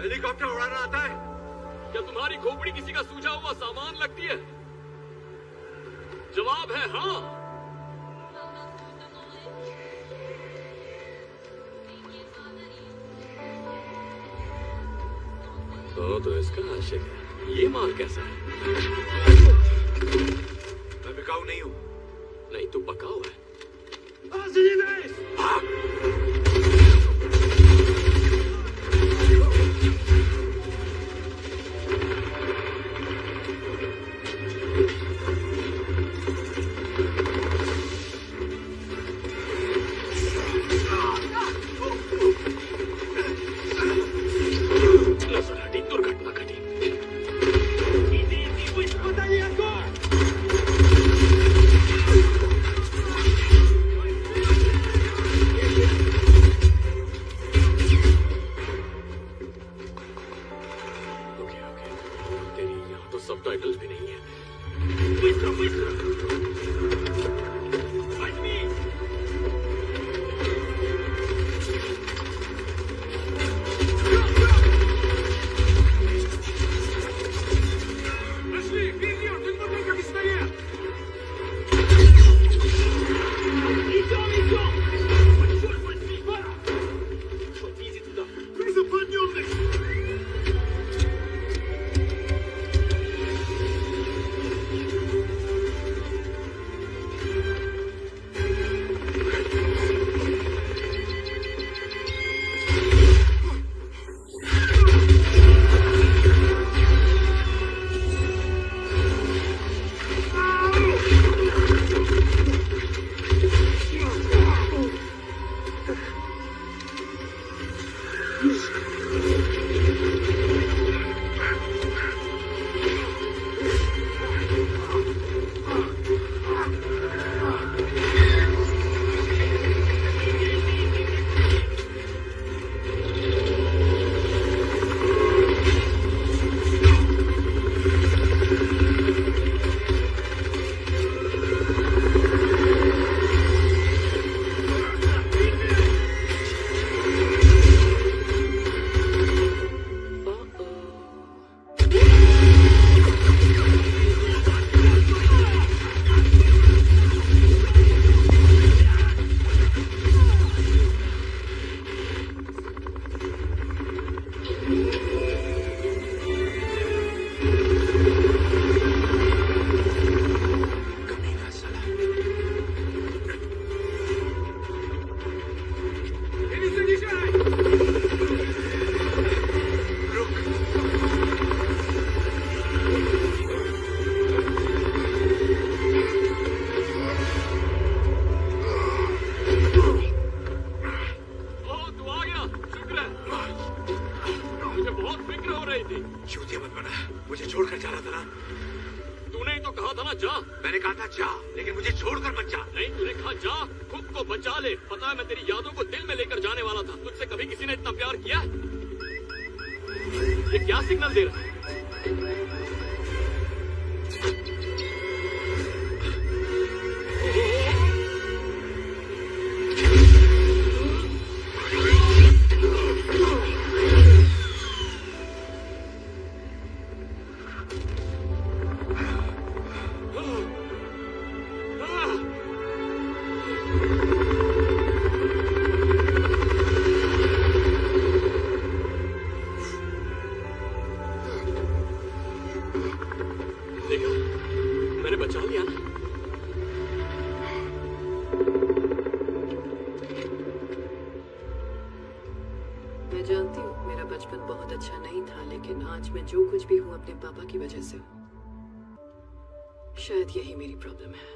Helicopter उड़ाना आता है? क्या तुम्हारी खोपड़ी किसी का सूझा हुआ सामान लगती है? जवाब है हाँ। तो इसका आशिक है। ये माल कैसा है? मैं बिकाऊ नहीं हूं। नहीं, तू पकाऊ है। दुर्घटना घटी। जा। मैंने कहा था जा, लेकिन मुझे छोड़कर मत जा। नहीं, तूने कहा जा, खुद को बचा ले। पता है मैं तेरी यादों को दिल में लेकर जाने वाला था। तुझसे कभी किसी ने इतना प्यार किया? ये क्या सिग्नल दे रहा है? शायद यही मेरी प्रॉब्लम है।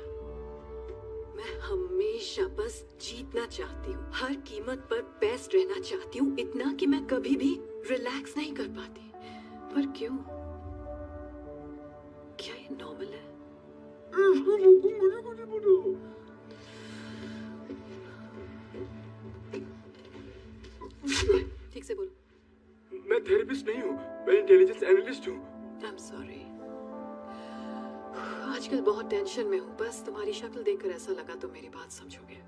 मैं हमेशा बस जीतना चाहती हूँ, हर कीमत पर बेस्ट रहना चाहती हूँ, इतना कि मैं कभी भी रिलैक्स नहीं कर पाती। पर क्यों? क्या ये नॉर्मल है? ठीक से बोलो। मैं थेरेपिस्ट नहीं हूँ, मैं इंटेलिजेंस एनालिस्ट हूँ। I am sorry. आजकल बहुत टेंशन में हूँ। बस तुम्हारी शक्ल देखकर ऐसा लगा तो मेरी बात समझोगे,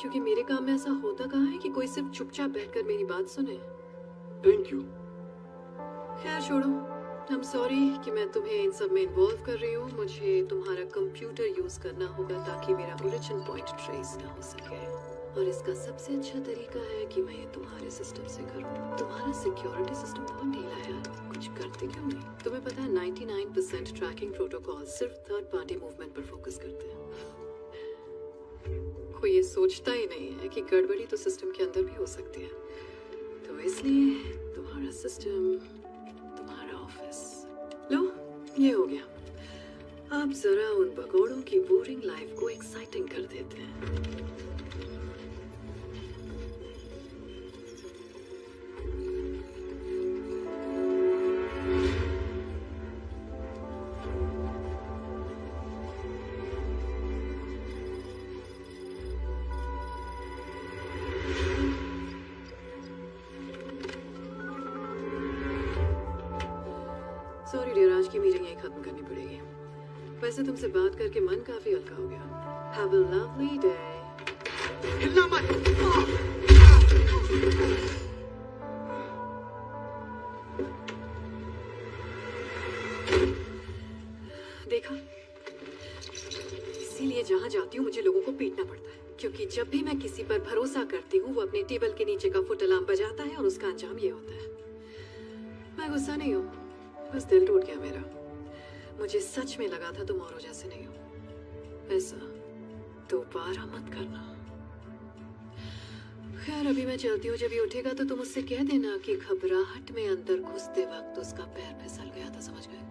क्योंकि मेरे काम में ऐसा होता कहाँ है कि कोई सिर्फ चुपचाप बैठकर मेरी बात सुने। Thank you. खैर छोड़ो। आई एम सॉरी कि मैं तुम्हें इन सब में इन्वॉल्व कर रही हूँ। मुझे तुम्हारा कंप्यूटर यूज करना होगा ताकि मेरा ओरिजिन पॉइंट ट्रेस ना हो सके, और इसका सबसे अच्छा तरीका है कि मैं ये तुम्हारे सिस्टम से करूँ। तुम्हारा सिक्योरिटी सिस्टम बहुत ढीला है यार, कुछ करते क्यों नहीं? तुम्हें पता है 99% ट्रैकिंग प्रोटोकॉल सिर्फ थर्ड पार्टी मूवमेंट पर फोकस करते हैं। कोई ये सोचता ही नहीं है कि गड़बड़ी तो सिस्टम के अंदर भी हो सकती है। तो इसलिए तुम्हारा सिस्टम, तुम्हारा ऑफिस, लो ये हो गया। अब जरा उन भगोड़ों की बोरिंग लाइफ को एक्साइटिंग कर देते हैं। सॉरी डियर, आज की मीटिंग यही खत्म करनी पड़ेगी। वैसे तुमसे बात करके मन काफी हल्का हो गया। Have a lovely day. हिलना मत। देखा, इसीलिए जहाँ जाती हूँ मुझे लोगों को पीटना पड़ता है, क्योंकि जब भी मैं किसी पर भरोसा करती हूँ वो अपने टेबल के नीचे का फुट अलार्म बजाता है और उसका अंजाम ये होता है। मैं गुस्सा नहीं हूँ, बस दिल टूट गया मेरा। मुझे सच में लगा था तुम औरों जैसे नहीं हो। ऐसा दोबारा मत करना। खैर अभी मैं चलती हूँ। जब ये उठेगा तो तुम उससे कह देना कि घबराहट में अंदर घुसते वक्त उसका पैर फिसल गया था, समझ गए?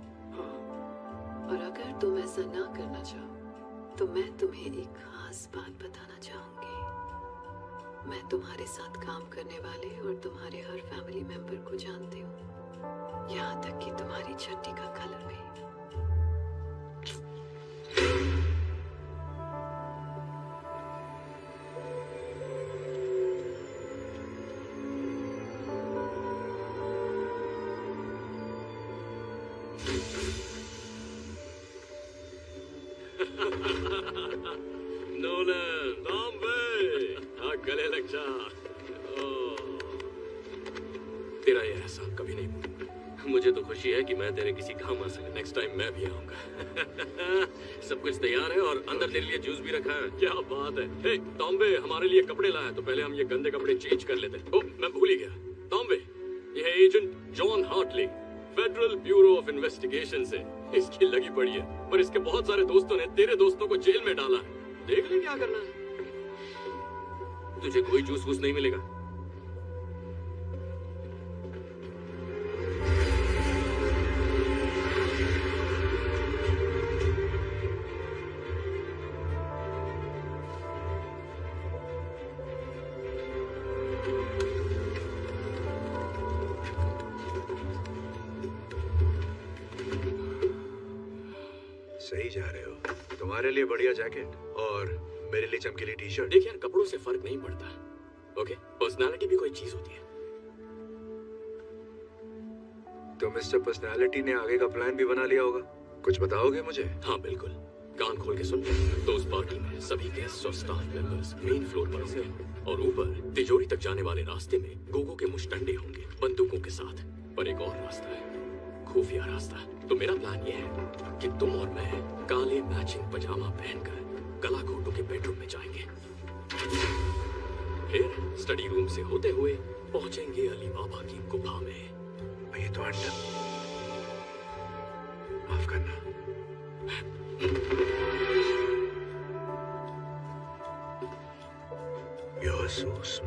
और अगर तुम ऐसा ना करना चाहो तो मैं तुम्हें एक खास बात बताना चाहूंगी। मैं तुम्हारे साथ काम करने वाले और तुम्हारे हर फैमिली मेंबर को जानती हूँ, यहाँ तक कि तुम्हारी चड्डी का कलर भी। नोलन, बॉम्बे, गले लग जा। तेरा ये एहसान कभी नहीं भूलूंगा। मुझे तो खुशी है कि मैं तेरे किसी काम आ सका। नेक्स्ट टाइम मैं भी आऊंगा। सब कुछ तैयार है और अंदर तेरे लिए जूस भी रखा है। क्या बात है। हे टॉम्बे, हमारे लिए कपड़े लाया, तो पहले हम ये गंदे कपड़े चेंज कर लेते। ओह, मैं भूल ही गया। टॉम्बे, ये है agent John Hartley, federal bureau of investigation से। इसकी लगी पड़ी है, पर इसके बहुत सारे दोस्तों ने तेरे दोस्तों को जेल में डाला है। देख ले क्या करना है। तुझे कोई जूस वूस नहीं मिलेगा। सही जा रहे हो। तुम्हारे लिए बढ़िया जैकेट और मेरे लिए चमकीली टी शर्ट। देख यार, कपड़ों से फर्क नहीं पड़ता। ओके, पर्सनालिटी भी कोई चीज होती है। तो मिस्टर पर्सनालिटी ने आगे का प्लान भी बना लिया होगा, कुछ बताओगे मुझे? हाँ बिल्कुल, कान खोल के सुन। तो उस पार्टी में सभी गेस्ट और स्टाफ मेंबर्स मेन फ्लोर पर होंगे और ऊपर तिजोरी तक जाने वाले रास्ते में गोगो के मुश्तंडे होंगे बंदूकों के साथ। पर एक और रास्ता है, खुफिया रास्ता। तो मेरा प्लान ये है कि तुम और मैं काले मैचिंग पजामा पहनकर गला घोटों के बेडरूम में जाएंगे, फिर स्टडी रूम से होते हुए पहुंचेंगे अली बाबा की गुफा में। ये तो अंडा, माफ करना।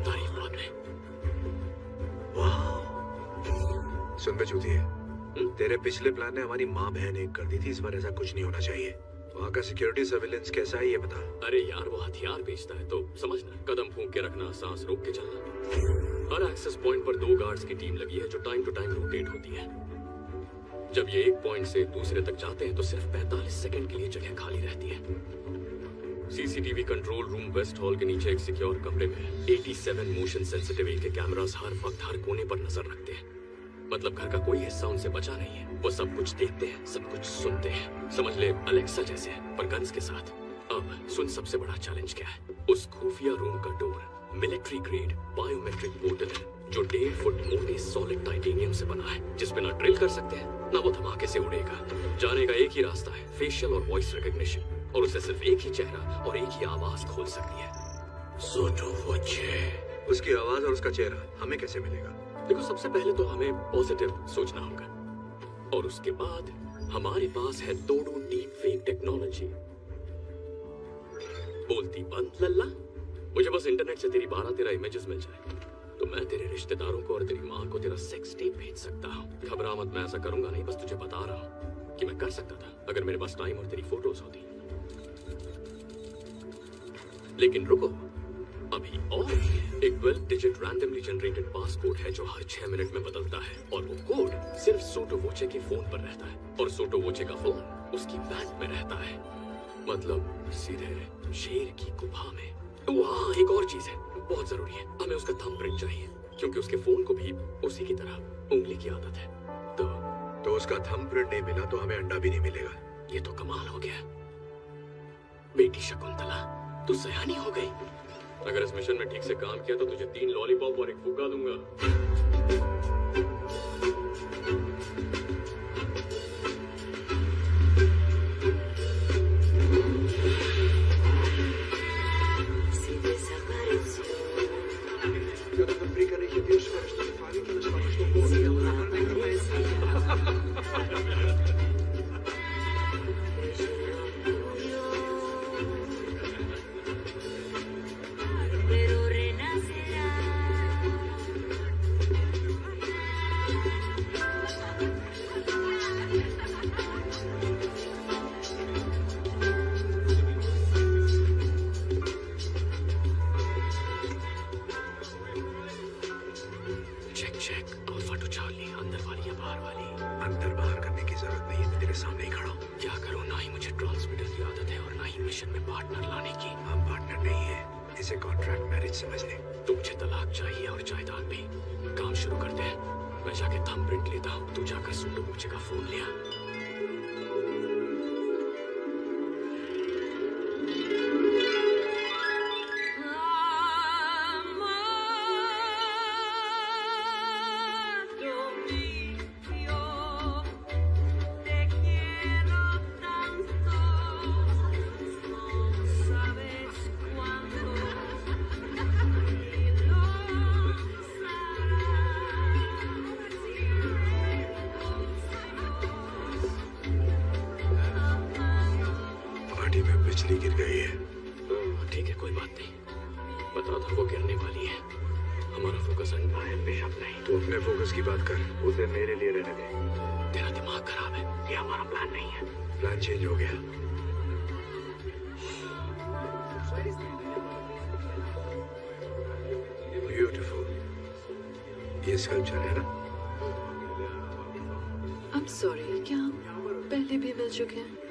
तारीफ बाद में। सुन बे चूतिए, तेरे पिछले प्लान ने हमारी माँ बहन एक कर दी थी, इस बार ऐसा कुछ नहीं होना चाहिए। वहाँ का सिक्योरिटी सर्विलेंस कैसा है ये बता। अरे यार, वो हथियार बेचता है तो समझना, कदम फूंक के रखना, सांस रोक के चलना। हर एक्सेस पॉइंट पर 2 गार्ड्स की टीम लगी है जो टाइम टू टाइम रोटेट होती है। जब ये एक पॉइंट से दूसरे तक जाते हैं तो सिर्फ 45 सेकंड के लिए जगह खाली रहती है। CCTV control room west hall के नीचे एक सिक्योर कमरे में 87 मोशन सेंसिटिव के कैमरास हर वक्त हर कोने पर नजर रखते हैं। मतलब घर का कोई हिस्सा उनसे बचा नहीं है। वो सब कुछ देखते हैं, सब कुछ सुनते हैं। समझ ले अलेक्सा जैसे, पर गन्स के साथ। अब सुन, सबसे बड़ा चैलेंज क्या है। उस खुफिया रूम का door military grade biometric portal है जो 1.5 फुट मोटे सॉलिड टाइटेनियम से बना है, जिसपे ना ड्रिल कर सकते हैं ना वो धमाके से उड़ेगा। जाने का एक ही रास्ता है, फेशियल और वॉइस रिकॉग्निशन, और उसे सिर्फ एक ही चेहरा और एक ही आवाज खोल सकती है। सोटो वोचे। उसकी आवाज और उसका चेहरा हमें कैसे मिलेगा? देखो, सबसे पहले तो हमें पॉजिटिव सोचना होगा, और उसके बाद हमारे पास है तोड़ो डीप फेक टेक्नोलॉजी। बोलती बंद लल्ला। मुझे बस इंटरनेट से तेरी 12-13 इमेजेस मिल जाए तो मैं तेरे रिश्तेदारों को और तेरी माँ को तेरा सेक्स टेप भेज सकता हूँ। घबरा मत, मैं ऐसा करूंगा नहीं, बस तुझे बता रहा हूँ कि मैं कर सकता था अगर मेरे पास टाइम और तेरी फोटोज होती। लेकिन रुको, अभी और एक 12 डिजिट रैंडमली जनरेटेड पासकोड है जो हर 6 मिनट में बदलता है, और वो कोड सिर्फ सोटो वोचे के फोन पर रहता है, और सोटो वोचे का फोन उसकी बैंक में रहता है। मतलब सीधे शेर की गुफा में। वहाँ एक और चीज है, बहुत जरूरी है, हमें उसका थंबप्रिंट चाहिए, क्योंकि उसके फोन को भी उसी की तरह उंगली की आदत है। तो उसका थंबप्रिंट नहीं मिला तो हमें अंडा भी नहीं मिलेगा। ये तो कमाल हो गया। बेटी शकुंतला, तू सयानी हो गई। अगर इस मिशन में ठीक से काम किया तो तुझे 3 लॉलीपॉप और 1 फुग्गा दूंगा।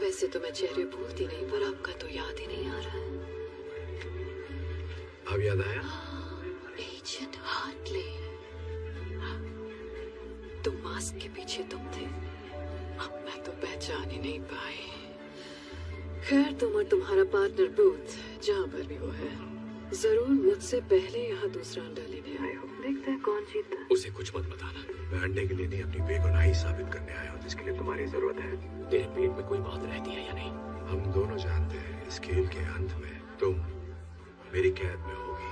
वैसे तो मैं चेहरे भूलती नहीं, पर आपका तो याद ही नहीं आ रहा है। अब याद आया? एजेंट हार्टले, तुम मास्क के पीछे तुम थे। अब मैं तो पहचान ही नहीं पाई। खैर, तुम और तुम्हारा पार्टनर बूथ जहाँ पर भी वो है, जरूर मुझसे पहले यहाँ दूसरा अंडा लेने आए हो। देखते हैं कौन जीतता है। उसे कुछ मत बताना। मैं अंडे के लिए नहीं, अपनी बेगुनाही साबित करने आया हूँ, जिसके लिए तुम्हारी जरूरत है। तेरे पेट में कोई बात रहती है या नहीं? हम दोनों जानते हैं इस खेल के अंत में तुम मेरी कैद में होगी।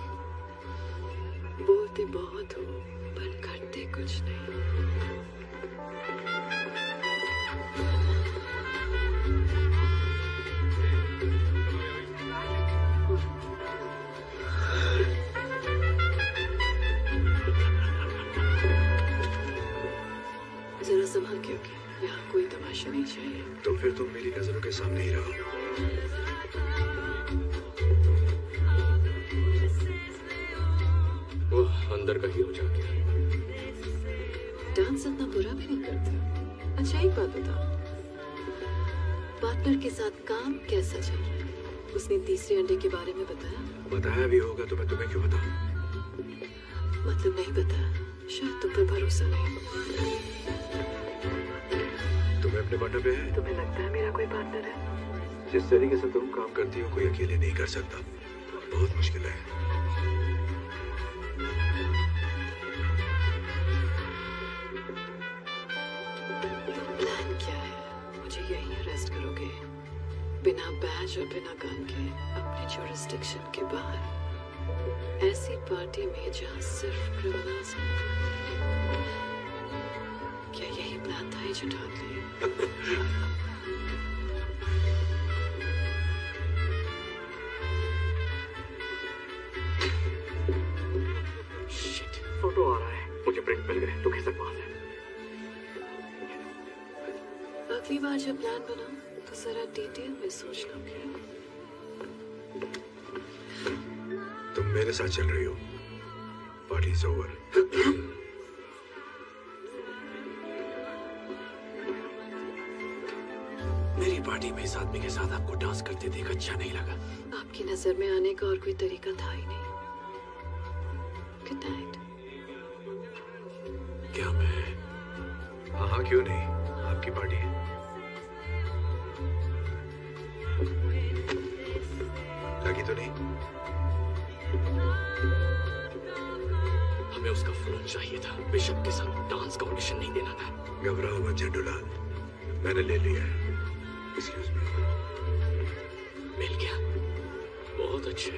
बोलते बहुत हो पर करते कुछ नहीं। जरा संभल के ओके, यहाँ कोई तमाशा नहीं चाहिए। तो फिर तुम मेरी नजरों के सामने ही रहो। वो अंदर का हीरो जा गया। डांस इतना बुरा भी नहीं करता। अच्छा, एक बात बताओ, पार्टनर के साथ काम कैसा चल रहा है? उसने तीसरे अंडे के बारे में बताया? बताया भी होगा तो मैं तुम्हें क्यों बताऊं? मतलब नहीं बताया, शायद तुम पर भरोसा नहीं। तुम्हें अपने पार्टनर पे है? तुम्हें लगता है मेरा कोई पार्टनर है? जिस तरीके से तुम काम करती हो कोई अकेले नहीं कर सकता। बहुत मुश्किल है। प्लान क्या है? मुझे यहीं अरेस्ट करोगे, बिना बैज और बिना गन के, अपने जुरिस्डिक्शन के बाहर, ऐसी पार्टी में जहाँ सिर्फ क्रिमिनल्स हैं। क्या यही प्लान था एजेंट हार्टले? शिट, फोटो आ रहा है। मुझे प्रिंट मिल गए। तू खिसक वहां से। अगली बार जब प्लान बनाओ तो जरा डिटेल में सोच लोगे। तुम मेरे साथ चल रही हो। Party is over. मेरी पार्टी में इस आदमी के साथ आपको डांस करते देख अच्छा नहीं लगा। आपकी नजर में आने का और कोई तरीका था ही नहीं। Good night. क्या मैं? हाँ हाँ, क्यों नहीं, आपकी पार्टी है। लगी तो नहीं? हमें उसका फोन चाहिए था। बिशप के साथ डांस का ऑडिशन नहीं देना था। घबराओ मत झंडूलाल, मैंने ले लिया है। Excuse me. मिल गया। बहुत अच्छे।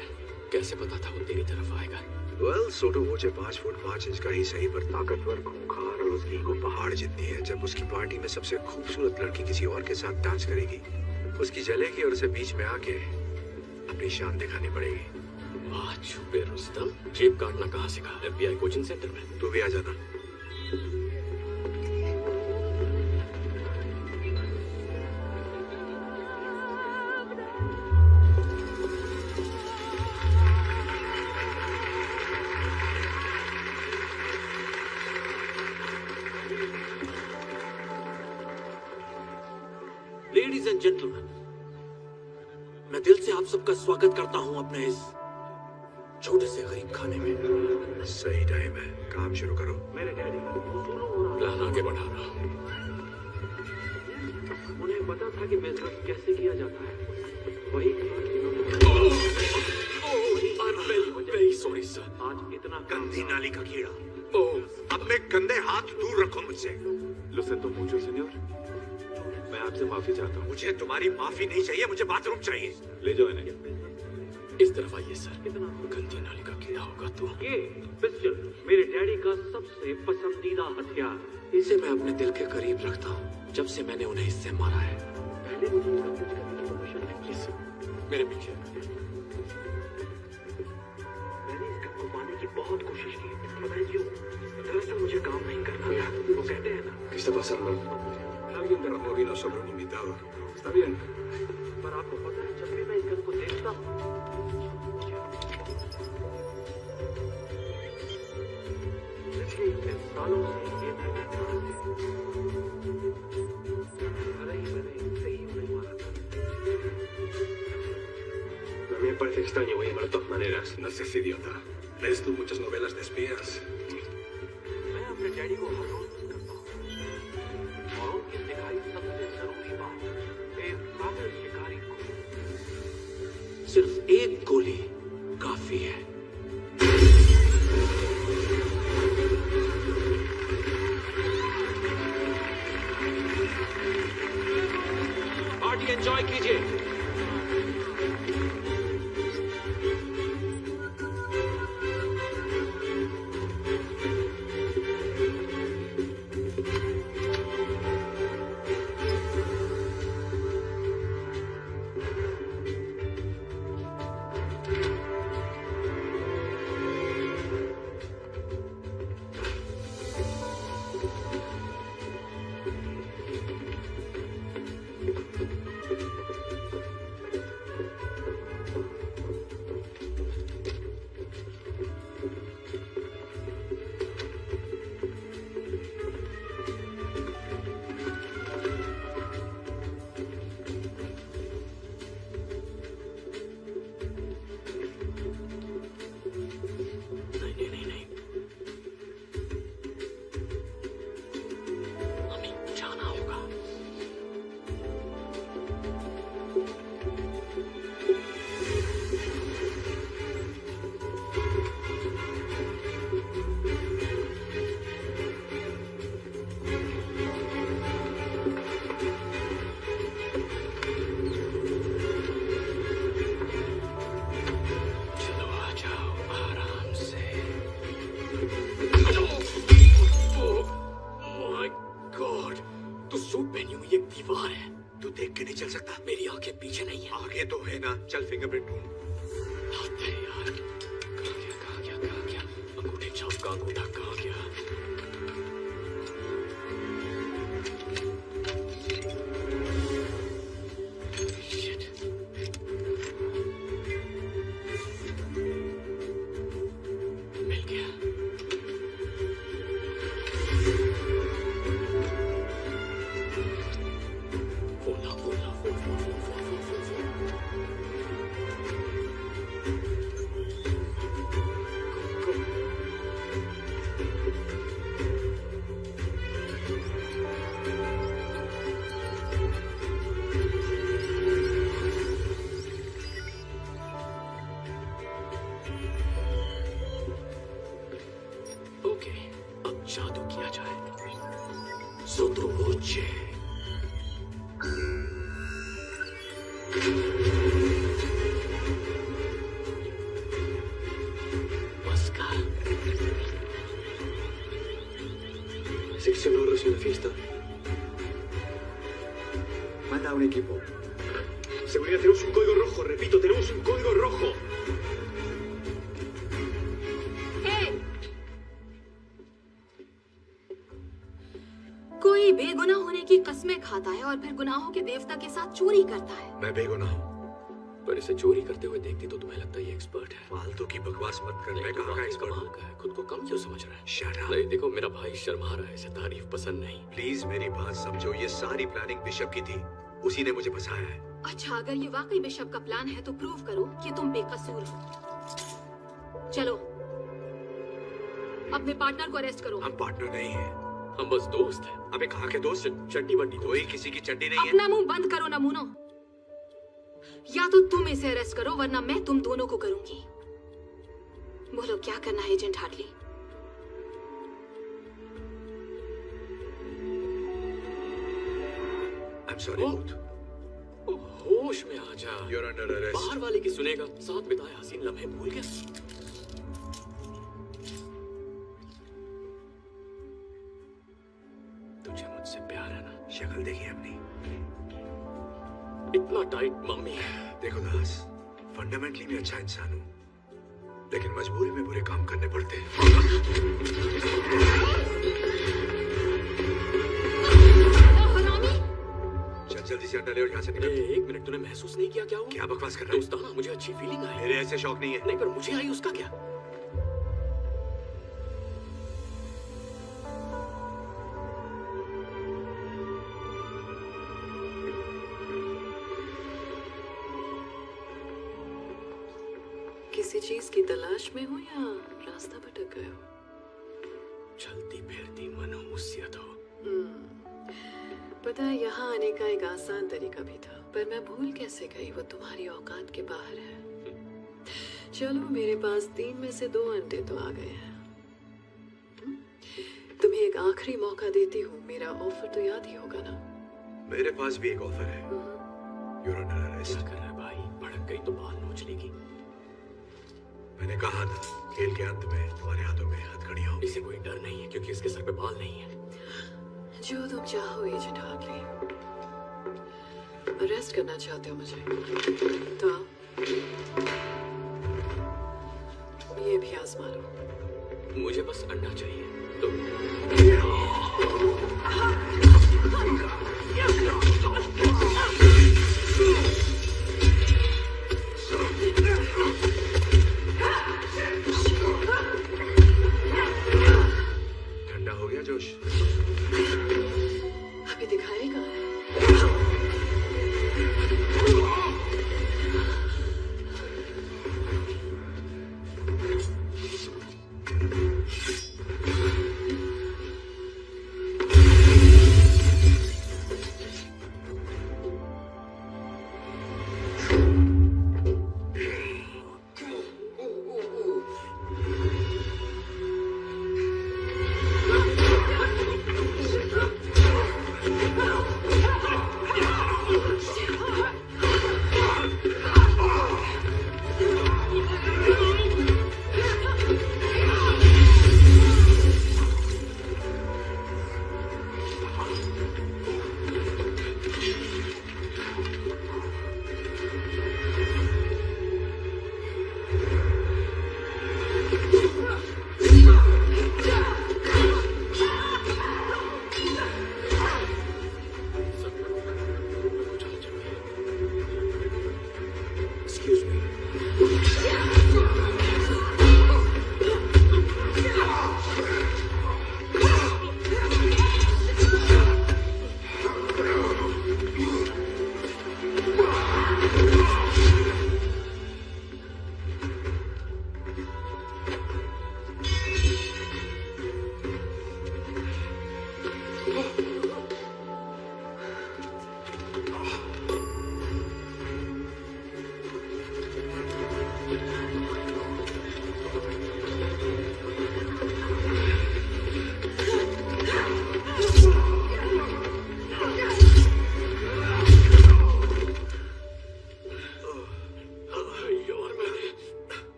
कैसे पता था वो तेरी तरफ आएगा? वेल, सोटो मुझे 5 फुट 5 इंच का ही सही, पर ताकतवर, खूंखार और उसकी ईगो पहाड़ जितनी है। जब उसकी पार्टी में सबसे खूबसूरत लड़की किसी और के साथ डांस करेगी, उसकी जलेगी और उसे बीच में आके अपनी शान दिखानी पड़ेगी। वाह छुपे रुस्तम, जेब काटना कहाँ सीखा? FBI कोचिंग सेंटर में। तू भी आ जाना। लेडीज एंड जेंटलमैन, मैं दिल से आप सबका स्वागत करता हूं अपने इस छोटे से गरीब खाने में। सही टाइम है, काम शुरू करो। मेरे डैडी प्लान आगे बढ़ा रहा हूँ। उन्हें पता था कि बिजनेस कैसे किया जाता है। वही वेरी सॉरी सर। आज इतना गंदी नाली का कीड़ा। ओह, अपने गंदे हाथ दूर रखो मुझसे। Lo siento mucho, señor. मैं आपसे माफी चाहता हूँ। मुझे तुम्हारी माफी नहीं चाहिए, मुझे बाथरूम चाहिए। ले जाओ इन्हें। इस तरफ आइए सर। गंदी नाली का कीड़ा होगा तो। ये पिस्टल मेरे डैडी का सबसे पसंदीदा हथियार। इसे मैं अपने दिल के करीब रखता हूँ जब से मैंने उन्हें इससे मारा है। पहले मुझे सब कुछ करने की परमिशन नहीं थी। मेरे पीछे। मैंने इस गन को पाने की बहुत कोशिश की। पता है क्यों? दरअसल मुझे काम नहीं करना था। वो कहते हैं ना, ¿Qué está pasando? Alguien derramó vino sobre un invitado. Está bien. पर आपको पता है जब भी मैं इस गन को देखता हूँ, पिछले इतने सालों से ये मैं देख रहा हूँ। अरे मैंने इसे ही नहीं मारा था। mí me parece extraño, voy a llamar de todas maneras. No seas idiota. ¿Lees tú muchas novelas de espías? मैं अपने डैडी को हर रोज मिस करता हूँ और उनकी दिखाई सबसे जरूरी बात एक कातिल शिकारी को सिर्फ एक गोली काफी है। पार्टी एंजॉय कीजिए। चल फिंगरप्रिंट ढूंढ। यार कहाँ गया अंगूठे छाप का अंगूठा कहाँ गया? Shit. मिल गया। जादू किया जाए। Sotobosce. Mosca. Sección Horus en la fiesta. Manda a un equipo. Seguridad, tenemos un código rojo. Repito, tenemos un código rojo. कोई बेगुनाह होने की कस्में खाता है और फिर गुनाहों के देवता के साथ चोरी करता है। मैं बेगुनाह हूँ। पर इसे चोरी करते हुए देखती तो तुम्हें लगता है ये एक्सपर्ट है। फालतू की बकवास मत कर। मैं कहाँ का एक्सपर्ट हूँ? खुद को कम क्यों समझ रहा है? Shut up. नहीं देखो, मेरा भाई शर्मा रहा है, इसे तारीफ पसंद नहीं। प्लीज मेरी बात समझो, ये सारी प्लानिंग बिशप की थी, उसी ने मुझे फंसाया है। अच्छा, अगर ये वाकई बिशप का प्लान है तो प्रूव करो कि तुम बेकसूर हो। चलो अपने पार्टनर को अरेस्ट करो। हम पार्टनर नहीं हैं, हम बस दोस्त हैं। अबे कहाँ के दोस्त? चड्डी बड्डी कोई किसी की चड्डी नहीं है। अपना मुंह बंद करो नमूनो। या तो तुम इसे अरेस्ट करो वरना मैं तुम दोनों को करूंगी। बोलो क्या करना है agent Hartley? I'm sorry, Ruth. होश में आ जा। You're under arrest. बाहर वाले की सुनेगा। साथ बिताए हसीन लम्हे भूल गया। तुझे मुझसे प्यार है ना? शक्ल देखी अपनी। इतना टाइट मम्मी। देखो दास, फंडामेंटली मैं अच्छा इंसान हूँ, लेकिन मजबूरी में बुरे काम करने पड़ते हैं। चल जल्दी से अंडा ले और यहाँ से निकल। एक मिनट, तूने महसूस नहीं किया क्या हुआ? क्या बकवास कर रहा है? दोस्ताना मुझे अच्छी फीलिंग आई। मेरे ऐसे शौक नहीं है। नहीं, पर मुझे आई, उसका क्या? किसी चीज की तलाश में हो या रास्ता भटक गए हो? चलती फिरती मनहूसियत हो। पता है, यहाँ आने का एक आसान तरीका भी था, पर मैं भूल कैसे गई, वो तुम्हारी औकात के बाहर है। चलो, मेरे पास 3 में से 2 अंडे तो आ गए हैं। तुम्हें एक आखिरी मौका देती हूँ, मेरा ऑफर तो याद ही होगा ना? मेरे पास भी एक ऑफर है। You're under arrest। क्या कर रहा है भाई? भड़क गई तो बाल नोच लेगी। मैंने कहा था, खेल के अंत में तुम्हारे हाथों में हथकड़ियां होंगी। इसे कोई डर नहीं है क्योंकि इसके सर पे बाल नहीं है। जो तुम चाहो एजेंट हार्टली। अरेस्ट करना चाहते हो मुझे तो आओ। ये भी आजमा लो। मुझे बस अंडा चाहिए तो ठंडा हो गया जोश? अभी दिखाएगा।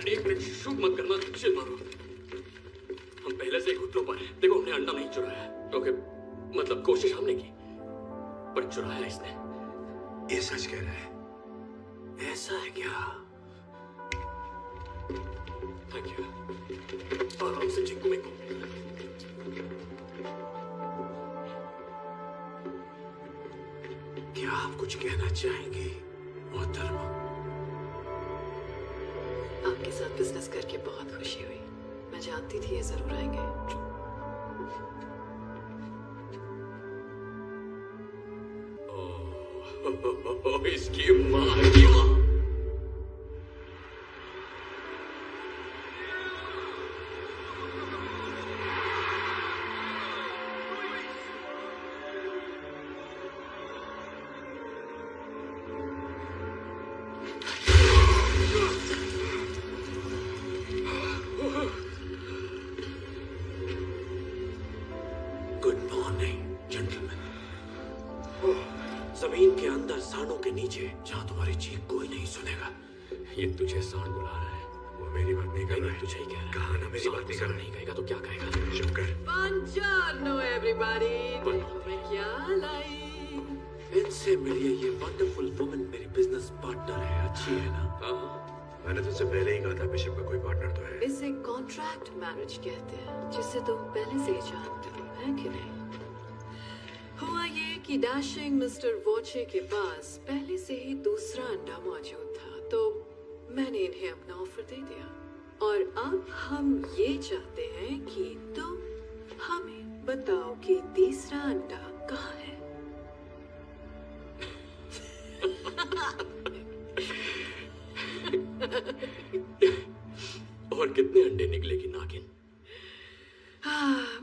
एक मिनट शूट मत करना, चिल मारो। हम पहले से ही घुटनों पर हैं। देखो, हमने अंडा नहीं चुराया। ओके, मतलब कोशिश हमने की, पर चुराया इसने। ये सच कह रहा है? ऐसा है क्या? Thank you. आराम से चिंकू में क्या आप कुछ कहना चाहेंगे मोहतरमा? आपके साथ बिजनेस करके बहुत खुशी हुई। मैं जानती थी ये जरूर आएंगे। इसकी माँ जमीन के अंदर सांडों के नीचे, जहां तुम्हारी चीख कोई नहीं सुनेगा। ये तुझे सांड बुला रहा है। वो मेरी बात नहीं कर रहा है। तुझे ही कह रहा है। कहा ना मेरी बात नहीं कर रहा है। नहीं कहेगा तो क्या कहेगा? चुप कर। Buongiorno everybody। मैं क्या लाई? इनसे मिलिए, ये वंडरफुल वुमन मेरी बिजनेस पार्टनर है। अच्छी है ना? हाँ, मैंने तुझसे पहले ही कहा था बिशप का कोई पार्टनर तो है। इसे कॉन्ट्रैक्ट मैरिज कहते हैं, जिसे तुम पहले से ही जानते हो, है कि नहीं? हुआ ये कि डैशिंग मिस्टर वॉचे के पास पहले से ही दूसरा अंडा मौजूद था, तो मैंने इन्हें अपना ऑफर दे दिया और अब हम ये चाहते हैं कि तुम हमें बताओ कि तीसरा अंडा कहाँ है। और कितने अंडे निकलेगी नागिन?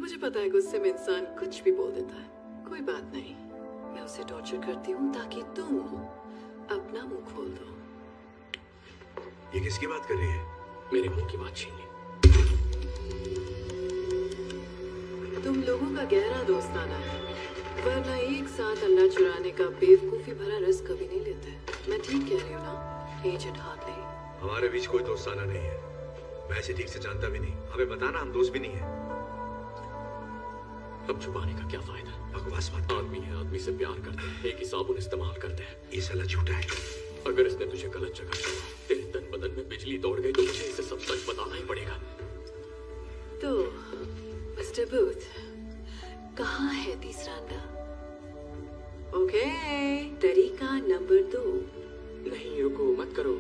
मुझे पता है गुस्से में इंसान कुछ भी बोल देता है। कोई बात नहीं, मैं उसे टॉर्चर करती हूँ ताकि तुम अपना मुंह खोल दो। ये किसकी बात कर रही है? मेरे मुंह की बात छीन ली। तुम लोगों का गहरा दोस्ताना है, वरना एक साथ अंडा चुराने का बेवकूफी भरा रिस्क कभी नहीं लेते। मैं ठीक कह रही हूँ ना एजेंट हार्टली? हमारे बीच कोई दोस्ताना नहीं है। मैं इसे ठीक से जानता भी नहीं। हमें बताना, हम दोस्त भी नहीं है। अब छुपाने का क्या फायदा? बकवास मत। आदमी है, आदमी से प्यार करते हैं, एक ही साबुन इस्तेमाल करते हैं। ये साला झूठा है। अगर इसने तुझे गलत जगह छोड़ा, तेरे तन बदन में बिजली दौड़ गई, तो मुझे इसे सब सच बताना ही पड़ेगा। तो मिस्टर बूथ, कहाँ है तीसरा अंडा? ओके, तरीका नंबर 2। नहीं रुको, मत करो।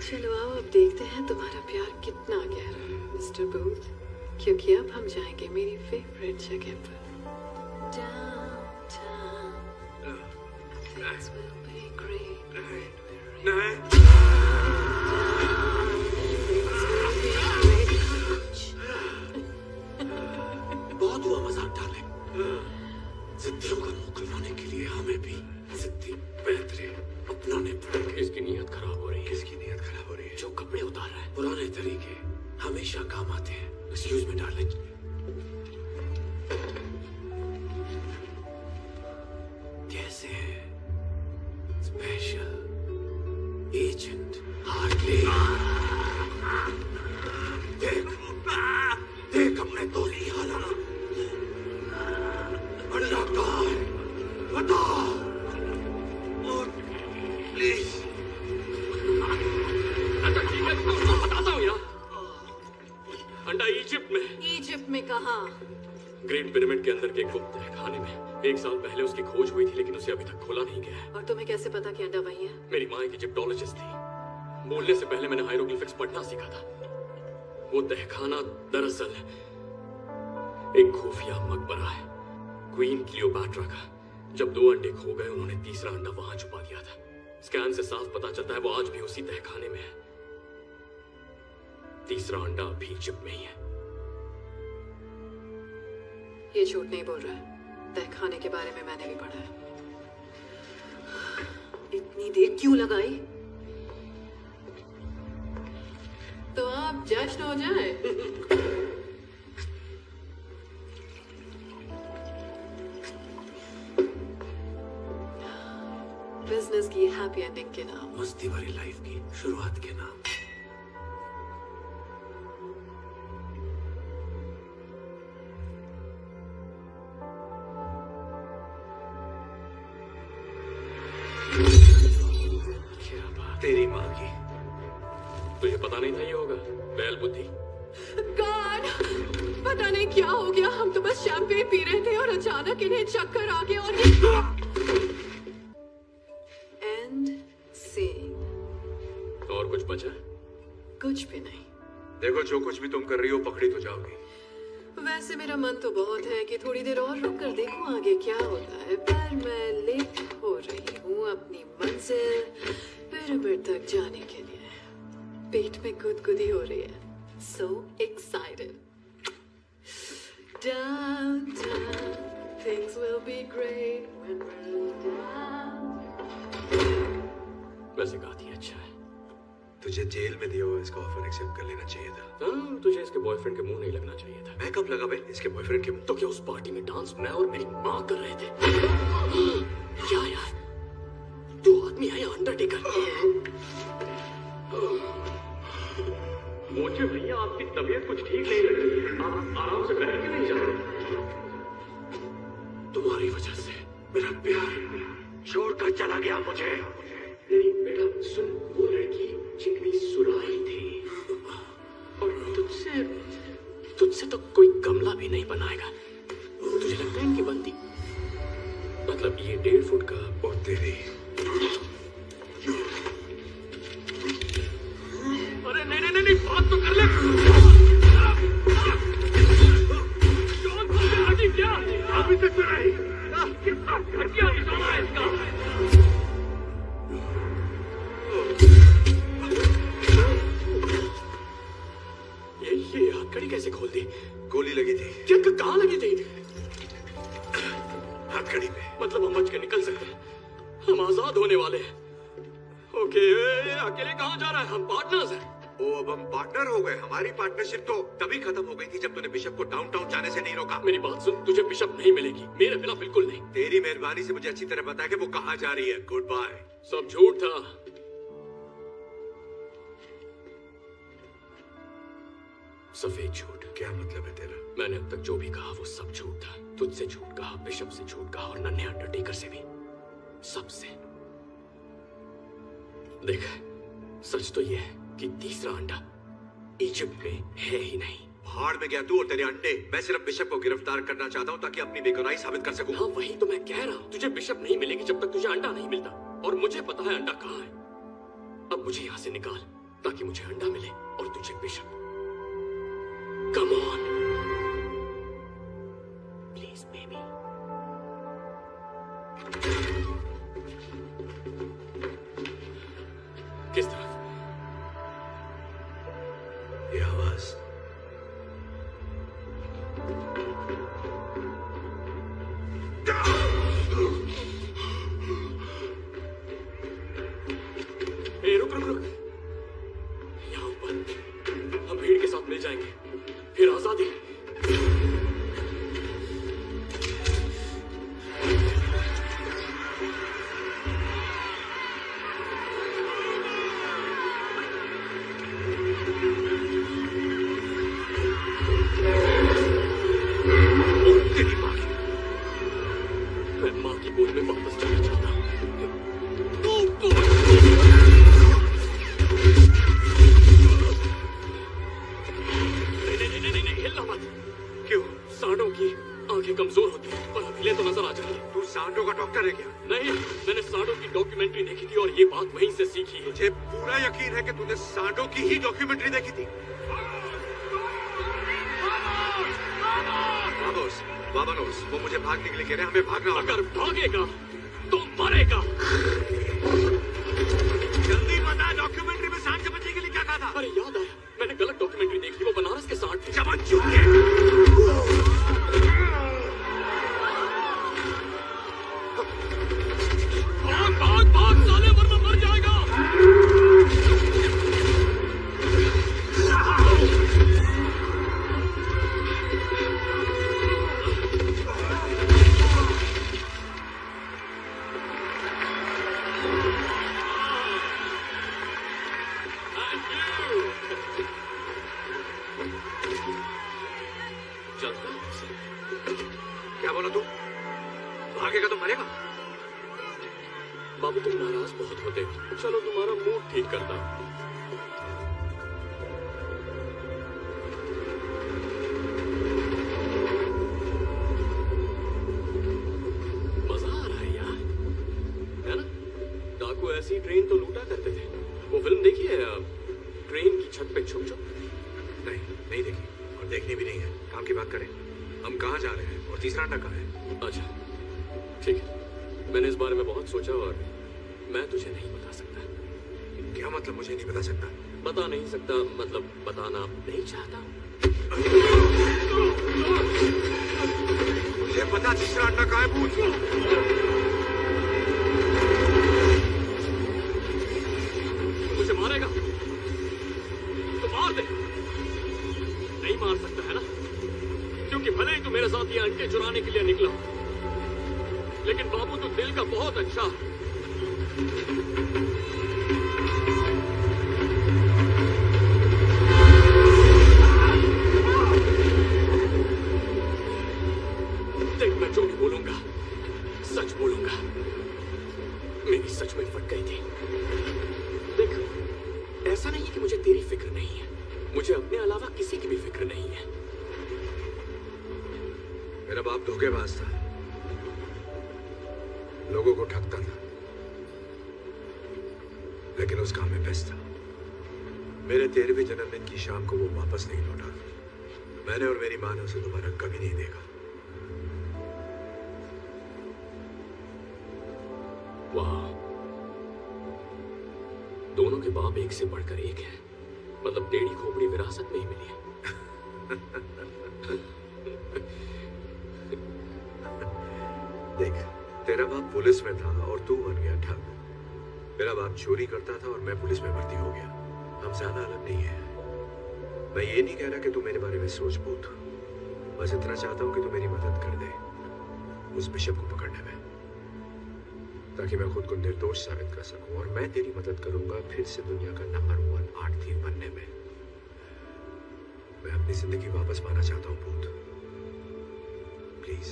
चलो आओ, अब देखते हैं तुम्हारा प्यार कितना गहरा है मिस्टर बूथ, क्योंकि अब हम जाएंगे मेरी फेवरेट जगह पर। Downtown. Things will be great. नहीं। बहुत हुआ मजाक डाले। जिद्दियों का मुंह खुलवाने के लिए हमें भी जिद्दी बेहतरीन अपनाने पड़ेंगे। इसकी नीयत खराब हो रही है। किसकी नीयत खराब हो रही है? जो कपड़े उतार रहा है, पुराने तरीके हमेशा काम आते हैं। Excuse me darling. कैसे है स्पेशल एजेंट हार्टली? देख देख हमने तो नहीं हालत। अंडा कहाँ है? बता प्लीज। अच्छा ठीक है, मैं बताता हूँ यार। अंडा इजिप्ट में। इजिप्ट में कहाँ? ग्रेट पिरामिड के अंदर के एक गुप्त खाने में। 1 साल पहले उसकी खोज हुई थी, लेकिन उसे अभी तक खोला नहीं गया है। और तुम्हें कैसे पता कि अंडा वही है? मेरी माँ एक इजिप्टोलॉजिस्ट थी। बोलने से पहले मैंने हायरोग्लिफिक्स पढ़ना सीखा था। वो तहखाना दरअसल एक खुफिया मकबरा है, क्वीन क्लियोपैट्रा का। जब 2 अंडे खो गए, उन्होंने तीसरा अंडा वहां छुपा दिया था। स्कैन से साफ पता चलता है वो आज भी उसी तहखाने में है। तीसरा अंडा अभी इजिप्ट में ही है। ये झूठ नहीं बोल रहा है। तहखाने के बारे में मैंने भी पढ़ा है। इतनी देर क्यों लगाई? तो आप जश्न हो जाए। बिजनेस की हैप्पी एंडिंग के नाम, मस्ती भरी लाइफ की शुरुआत के नाम। तेरी माँ की। तुझे पता नहीं था ये होगा? बैल बुद्धि। गॉड, पता नहीं क्या हो गया। हम तो बस शैंपेन पी रहे थे और अचानक इन्हें चक्कर आ गया और एंड सीन। और कुछ बचा? कुछ भी नहीं। देखो, जो कुछ भी तुम कर रही हो पकड़ी तो जाओगी। वैसे मेरा मन तो बहुत है कि थोड़ी देर और रुक कर देखूं आगे क्या होता है, पर मैं लेट हो रही हूँ अपनी मंजिल पिरामिड तक जाने के लिए। पेट में गुदगुदी हो रही है। So excited. Downtown, things will be great when we're down. वैसे गाती अच्छा है। तुझे जेल में दिया हुआ इसका ऑफर एक्सेप्ट कर लेना चाहिए था। हाँ, तुझे इसके बॉयफ्रेंड के मुंह नहीं लगना चाहिए था। मैं कब लगा बे इसके बॉयफ्रेंड के मुंह? तो क्या उस पार्टी में डांस मैं और मेरी माँ कर रहे थे? क्या यार, तू आदमी है या अंडरटेकर? मुझे भैया आपकी तबीयत कुछ ठीक नहीं लग रही है। आप आराम से बैठ के नहीं जा रहे। तुम्हारी वजह से मेरा प्यार छोड़कर चला गया मुझे। नहीं बेटा सुन, वो लड़की सुराही थी और तुझसे तो कोई गमला भी नहीं बनाएगा। तुझे लगता है इनकी बनती? मतलब ये 1.5 फुट का और तेरी। अरे नहीं, बात तो कर ले। क्या अभी तक तो नहीं। कितना घटिया निशाना है इसका। ये हथकड़ी कैसे खोल दी? गोली लगी थी। क्या कहाँ लगी थी? हथकड़ी पे। मतलब हम बच के निकल सकते हैं, हम आजाद होने वाले हैं। ओके, अकेले कहाँ जा रहा है? हम पार्टनर्स हैं। ओ, अब हम पार्टनर हो गए। हमारी पार्टनरशिप तो तभी खत्म हो गई थी जब तूने बिशप को डाउनटाउन जाने से नहीं रोका। मेरी बात सुन, तुझे बिशप नहीं मिलेगी, मेरे बिना बिल्कुल नहीं। तेरी मेहरबानी से मुझे अच्छी तरह पता है कि वो कहाँ जा रही है। Goodbye. सब झूठ था। सफेद झूठ। क्या मतलब है तेरा? मैंने अब तक जो भी कहा वो सब झूठ था। तुझसे झूठ कहा, बिशप से झूठ कहा और नन्हे अंडरटेकर से भी, सबसे। देख, सच तो ये है कि तीसरा अंडा इजिप्ट में है ही नहीं। भाड़ में गया तू और तेरे अंडे। मैं सिर्फ बिशप को गिरफ्तार करना चाहता हूँ ताकि अपनी बेगुनाही साबित कर सकूं। हाँ, वही तो मैं कह रहा हूँ। तुझे बिशप नहीं मिलेगी जब तक तुझे अंडा नहीं मिलता, और मुझे पता है अंडा कहाँ है। अब मुझे यहाँ से निकाल ताकि मुझे अंडा मिले और तुझे bishop. Come on please baby. किस तरफ? ये आवाज। रुक। यहाँ ऊपर हम भीड़ के साथ मिल जाएंगे, फिर आजादी। मैं माँ की गोद में वापस जाना चाहता हूँ। नहीं, हिलना मत। क्यों? सांडों की आंखें कमजोर होती हैं, पर हिले तो नजर आ जाएंगे। तू सांडों का डॉक्टर है क्या? नहीं, मैंने सांडों की डॉक्यूमेंट्री देखी थी और ये बात वहीं से सीखी है। मुझे पूरा यकीन है कि तूने सांडों की ही डॉक्यूमेंट्री देखी थी। वामोस, वो मुझे भागने के लिए कह रहे हैं। हमें भागना होगा। अगर भागेगा तो मरेगा। जल्दी बता, डॉक्यूमेंट्री में सांड से बचने के लिए क्या कहा था? अरे याद आया, मैंने गलत डॉक्यूमेंट्री देखी। वो बनारस के सांड थे। चमन चूके। भाग साले, वरना मर जाएगा। क्या बोला तू? भागेगा तो मरेगा? बाबू, तुम नाराज बहुत होते हो। चलो तुम्हारा मूड ठीक करता हूं। मजा आ रहा है यार, है ना? डाकू ऐसी ट्रेन तो लूटा करते थे। वो फिल्म देखी है, ट्रेन की छत पे छुप छुप? नहीं देखी, और देखनी भी नहीं है। काम की बात करें। हम कहाँ जा रहे हैं और तीसरा अंडा कहाँ है? अच्छा, ठीक है। मैंने इस बारे में बहुत सोचा और मैं तुझे नहीं बता सकता। क्या मतलब मुझे नहीं बता सकता? बता नहीं सकता मतलब बताना नहीं चाहता। मुझे पता तीसरा अंडा कहाँ है। पूछ। मुझे मारेगा तो मार दे। नहीं मार सकता है ना, क्योंकि भले ही तू मेरे साथ ये अंडे चुराने के लिए निकला, लेकिन बाबू तू दिल का बहुत अच्छा। देख, मैं जो भी बोलूंगा सच बोलूंगा। मेरी सच में फट गई थी। देख, ऐसा नहीं है कि मुझे तेरी फिक्र नहीं है, मुझे अपने अलावा किसी की भी फिक्र नहीं है। मेरा बाप धोखेबाज था, लोगों को ठगता था, लेकिन उस काम में बेस्ट था। मेरे 13वें जन्मदिन की शाम को वो वापस नहीं लौटा। मैंने और मेरी मां ने उसे दोबारा कभी नहीं देखा। वाह, दोनों के बाप एक से बढ़कर एक हैं। मतलब टेढ़ी खोपड़ी विरासत में ही मिली है। देख, तेरा बाप पुलिस में था और तू बन गया ठग। मेरा बाप चोरी करता था और मैं पुलिस में भर्ती हो गया। हम ज्यादा अलग नहीं है। मैं ये नहीं कह रहा कि तू मेरे बारे में सोच पूछ, बस इतना चाहता हूं कि तू मेरी मदद कर दे उस बिशप को पकड़ने में, ताकि मैं खुद को निर्दोष साबित कर सकूं। और मैं तेरी मदद करूंगा फिर से दुनिया का नंबर 1 आर्ट थीफ बनने में। मैं अपनी जिंदगी वापस पाना चाहता हूं भूत, प्लीज।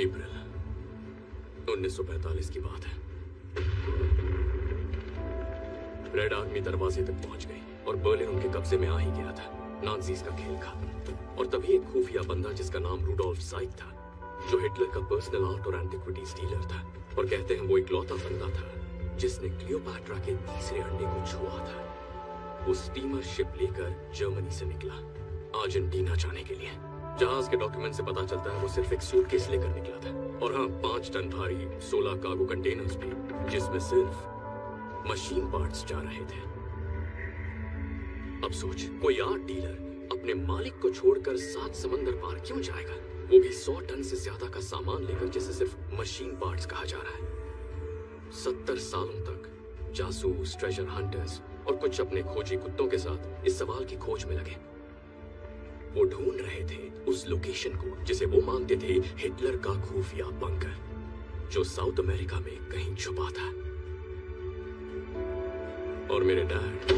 अप्रैल 1945 की बात है। रेड आर्मी दरवाजे तक पहुंच गई और बर्लिन उनके कब्जे में आ ही गया था। नाज़ीज़ का खेल खत्म। और तभी एक खुफिया बंदा जिसका नाम रूडोल्फ ज़ाइक था, जो हिटलर का पर्सनल आर्ट और एंटिक्विटीज डीलर था, और कहते हैं वो इकलौता बंदा था जिसने क्लियोपैट्रा के तीसरे अंडे को छुआ था। वो स्टीमर शिप लेकर जर्मनी से निकला अर्जेंटीना जाने के लिए। जहाज के डॉक्यूमेंट से पता चलता है वो सिर्फ एक सूटकेस लेकर निकला था, और हाँ 5 टन भारी 16 कार्गो कंटेनर्स भी, जिसमें सिर्फ मशीन पार्ट्स जा रहे थे। अब सोच, कोई आर्ट डीलर अपने मालिक को छोड़कर 7 समंदर पार क्यों जाएगा, वो भी 100 टन से ज्यादा का सामान लेकर, जिसे सिर्फ मशीन पार्ट्स कहा जा रहा है। 70 सालों तक जासूस, ट्रेजर हंटर्स और कुछ अपने खोजी कुत्तों के साथ इस सवाल की खोज में लगे। वो ढूंढ रहे थे उस लोकेशन को जिसे वो मानते थे हिटलर का खुफिया बंकर, जो साउथ अमेरिका में कहीं छुपा था। और मेरे डैड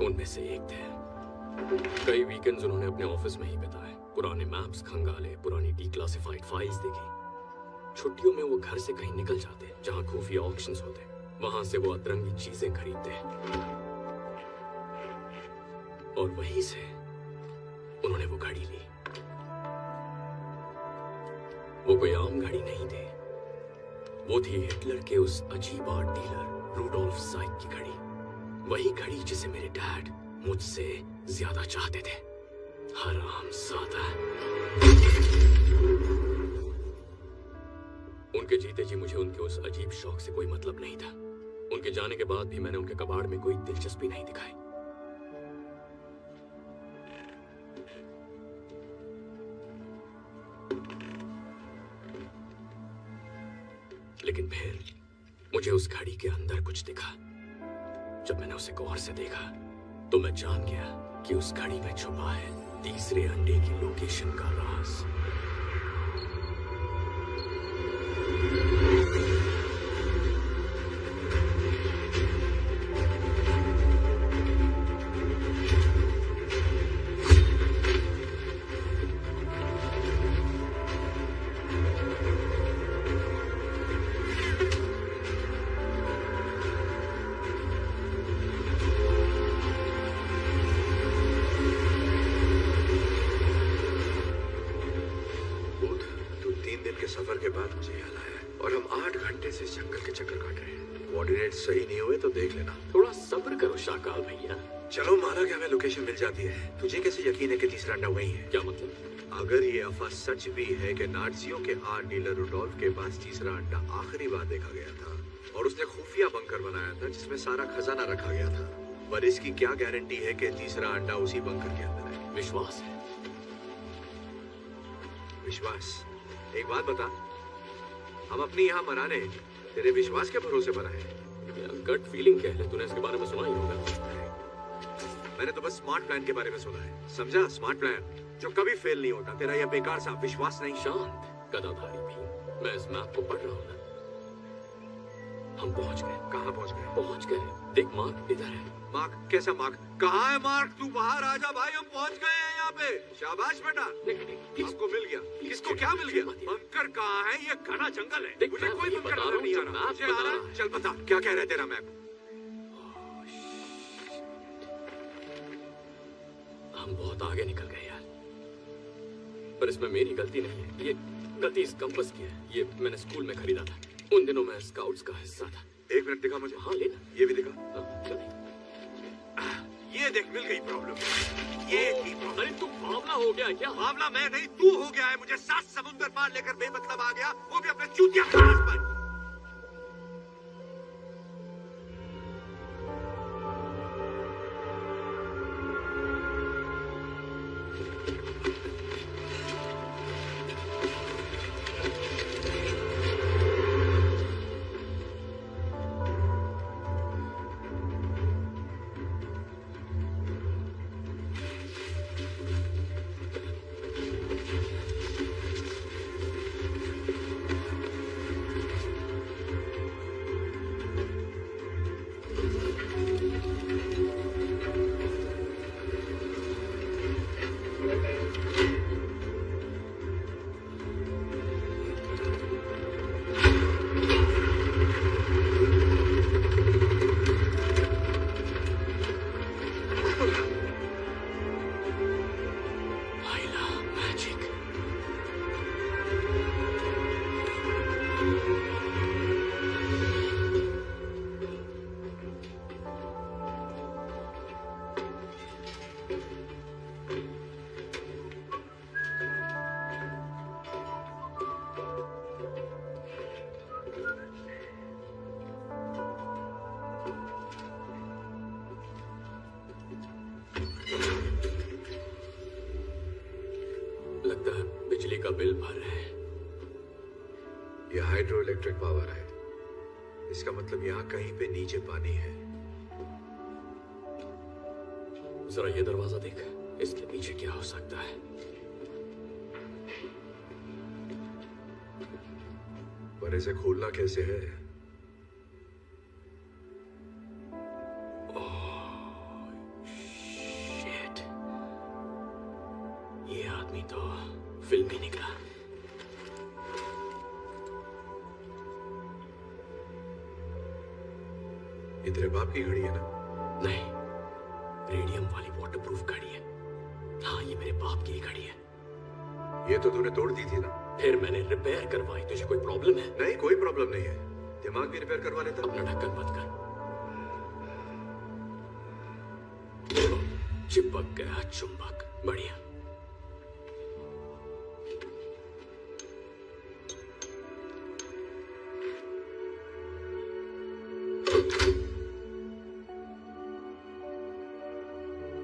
उनमें से एक थे। कई वीकेंड्स उन्होंने अपने ऑफिस में ही बिताए, पुराने मैप्स खंगाले, पुरानी डिक्लासिफाइड फाइल्स देखी। छुट्टियों में वो घर से कहीं निकल जाते जहां खुफिया ऑक्शंस होते, वहां से वो अतरंगी चीजें खरीदते, और वहीं से उन्होंने वो घड़ी ली। वो कोई आम घड़ी नहीं थी, वो थी हिटलर के उस अजीब आर्ट डीलर रूडोल्फ ज़ाइक की घड़ी। वही घड़ी जिसे मेरे डैड मुझसे ज्यादा चाहते थे। हरामज़ादा। उनके जीते जी मुझे उनके उस अजीब शौक से कोई मतलब नहीं था। उनके जाने के बाद भी मैंने उनके कबाड़ में कोई दिलचस्पी नहीं दिखाई। लेकिन फिर मुझे उस घड़ी के अंदर कुछ दिखा। जब मैंने उसे गौर से देखा तो मैं जान गया कि उस घड़ी में छुपा है तीसरे अंडे की लोकेशन का राज। सफर के बाद मुझे याद आया, और हम 8 घंटे से जंगल के चक्कर काट रहे हैं। कोऑर्डिनेट सही नहीं हुए तो देख लेना। थोड़ा सब्र करो शाकाल भैया। चलो माना कि हमें लोकेशन मिल जाती है, तुझे कैसे यकीन है कि तीसरा अंडा वही है? क्या मतलब? अगर ये अफवाह सच भी है कि नाज़ियों के आर्ट डीलर रूडोल्फ के पास तीसरा अंडा आखिरी बार देखा गया था और उसने खुफिया बंकर बनाया था जिसमें सारा खजाना रखा गया था, पर इसकी क्या गारंटी है कि तीसरा अंडा उसी बंकर के अंदर है? विश्वास है। विश्वास? एक बात बता, हम अपनी यहाँ मराने तेरे विश्वास के भरोसे पर आए? गट फीलिंग कह ले, तूने इसके बारे में सुना ही होगा। मैंने तो बस स्मार्ट प्लान के बारे में सुना है, समझा? स्मार्ट प्लान जो कभी फेल नहीं होता। तेरा यह बेकार सा विश्वास नहीं। शांत गदाधारी भी, मैं इस मैप को पढ़ रहा हूँ ना। हम पहुंच गए। कहाँ पहुंच गए? पहुंच गए। देख मार्क इधर है। मार्क? कैसा मार्क? कहाँ है मार्क? तू बाहर आ जा भाई, हम पहुंच गए हैं यहाँ पे। शाबाश बेटा, आपको मिल गया। किसको क्या मिल गया? बंकर कहाँ है? ये घना जंगल है, मुझे कोई बंकर नजर नहीं आ रहा। मुझे आ रहा है। चल बता, क्या कह रहा है तेरा मैप? हम बहुत आगे निकल गए यार, पर इसमें मेरी गलती नहीं है। ये गलती इस कंपास की है। ये मैंने स्कूल में खरीदा था। उन दिनों मैं स्काउट्स का हिस्सा था। एक मिनट दिखा मुझे। हाँ लेना। ये भी दिखा। चल। ये देख, मिल गई प्रॉब्लम। ये थी प्रॉब्लम। अरे तू बावला हो गया क्या? बावला मैं नहीं, तू हो गया है। मुझे 7 समुंदर पार लेकर बेमतलब आ गया, वो भी अपने चूतिया क्लास पर। लगता है बिजली का बिल भर रहे हैं। ये हाइड्रो इलेक्ट्रिक पावर है। इसका मतलब यहाँ कहीं पे नीचे पानी है। जरा ये दरवाजा देख, इसके पीछे क्या हो सकता है? पर इसे खोलना कैसे है? शिट, ये आदमी तो फिल्मी निकला। ये तेरे बाप की घड़ी है ना? नहीं, रेडियम वाली वाटरप्रूफ घड़ी है। हाँ, ये मेरे बाप की ही घड़ी है। ये तो तूने तोड़ दी थी ना? फिर मैंने रिपेयर करवाई। तुझे कोई प्रॉब्लम है? नहीं, कोई प्रॉब्लम नहीं है। दिमाग भी रिपेयर करवा लेता। अपना ढक्कन बंद कर। चिपक गया चुंबक। बढ़िया।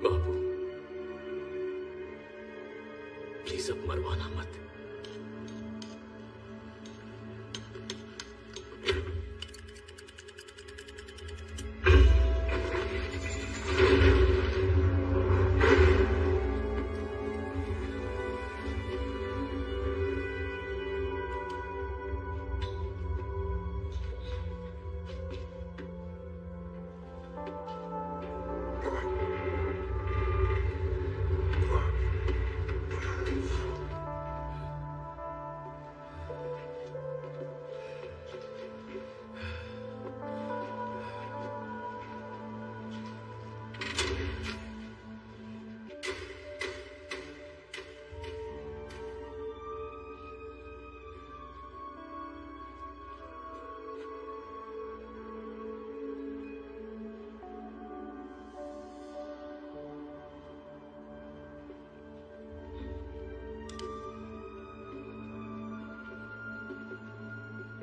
बाबू, प्लीज अब मरवाना मत।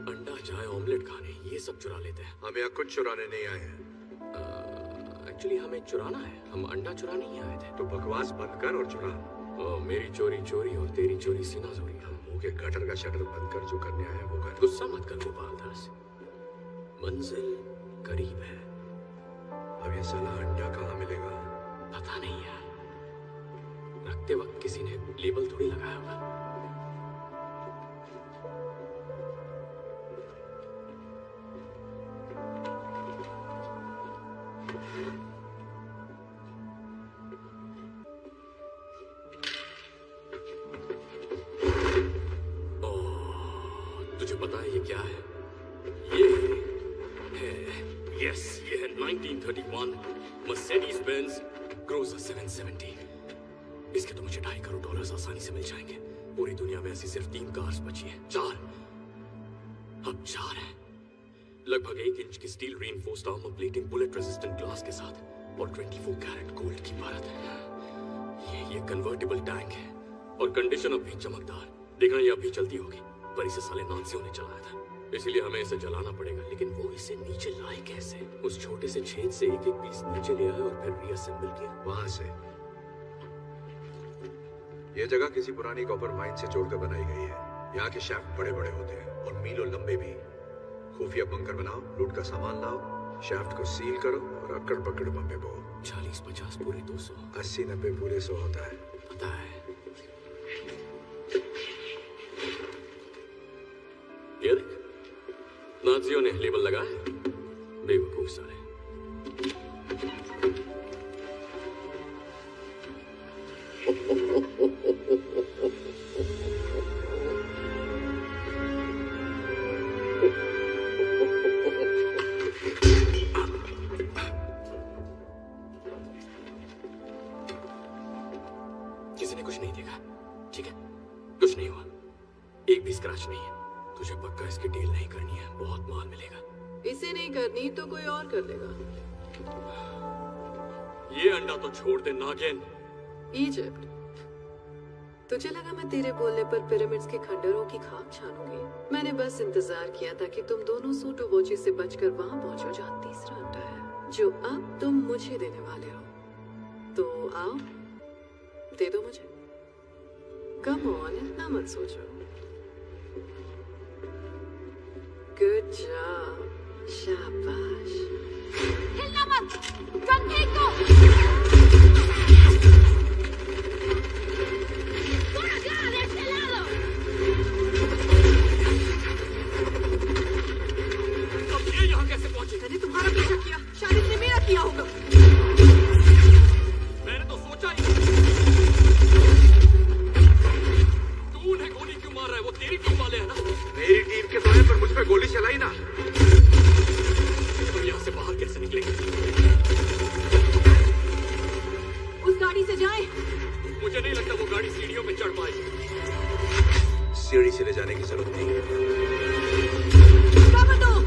अंडा चाय ऑमलेट खाने ये सब चुरा लेते हैं। हम यहाँ कुछ चुराने नहीं आए हैं। एक्चुअली हमें चुराना है। हम अंडा चुराने ही आए थे। तो बकवास बंद कर और चुरा। मेरी चोरी चोरी और तेरी चोरी सीना चोरी। हम मुंह के गटर का शटर बंद कर, जो करने आए हैं वो कर। गुस्सा मत कर गोपाल दास, मंजिल करीब है। अब ये साला अंडा कहाँ मिलेगा? पता नहीं यार, रखते वक्त किसी ने लेबल थोड़ी लगाया होगा। पता है ये क्या है? ये है, यस, ये है 1931 मर्सिडीज बेंज क्रूजर 770। इसके तो मुझे $2.5 करोड़ आसानी से मिल जाएंगे। पूरी दुनिया में ऐसी सिर्फ 3 कार्स बची हैं। 4, अब 4 हैं। लगभग 1 इंच की steel reinforced armour plating, bullet resistant glass के साथ और 24 कैरेट गोल्ड की परत है। ये कन्वर्टेबल टैंक है और कंडीशन अब भी चमकदार। देखना ये अभी चलती होगी, पर इसे साले नाज़ियों ने चलाया था, इसीलिए हमें इसे जलाना पड़ेगा। लेकिन वो इसे नीचे लाए कैसे? उस छोटे से छेद से एक एक पीस नीचे ले आए और फिर रीअसेंबल किया। वहां से। यह जगह किसी पुरानी कॉपर माइन से जोड़कर बनाई गई है। यहाँ के शाफ्ट बड़े बड़े होते हैं और मीलों लंबे भी। खुफिया बंकर बनाओ, लूट का सामान लाओ, शाफ्ट को सील करो और अकड़ पकड़ बम्बे बो। 40-50 पूरे 200, 80-90 पूरे 100 होता है। पता है। ये देख, नाज़ियों ने लेबल लगाया। बेवकूफ सारे। किसी ने कुछ नहीं देखा, ठीक है? कुछ नहीं हुआ, एक भी स्क्रैच नहीं है। तुझे पक्का इसकी डील नहीं करनी है, बहुत माल मिलेगा। इसे नहीं करनी तो कोई और कर लेगा। ये अंडा तो छोड़ दे नागिन। इजिप्ट, तुझे लगा मैं तेरे बोलने पर पिरामिड्स के खंडरों की खाक छानूंगी? मैंने बस इंतजार किया था कि तुम दोनों सूटो बोची से बचकर वहां पहुंचो जहां तीसरा अंडा है, जो अब तुम मुझे देने वाले हो। तो आओ, दे दो मुझे। कम ऑन, इतना मत सोचो। गुड जॉब, शाबाश। हिलना मत, गन फेंक दो। थोड़ा ध्यान है, चला लो। अब ये यहाँ कैसे पहुंचे? मैंने तुम्हारा पीछा किया, शायद इसने मेरा किया होगा। मैंने तो सोचा ही। तू उन्हें गोली क्यों मार रहा है? वो तेरी टीम वाले हैं ना? मेरी टीम के तो है, पर मुझ पे गोली चलाई ना। तुम यहाँ से बाहर कैसे निकलेंगे? उस गाड़ी से जाएं। मुझे नहीं लगता वो गाड़ी सीढ़ियों पे चढ़ पाएगी। सीढ़ी से ले जाने की जरूरत नहीं है। क्या बताओ?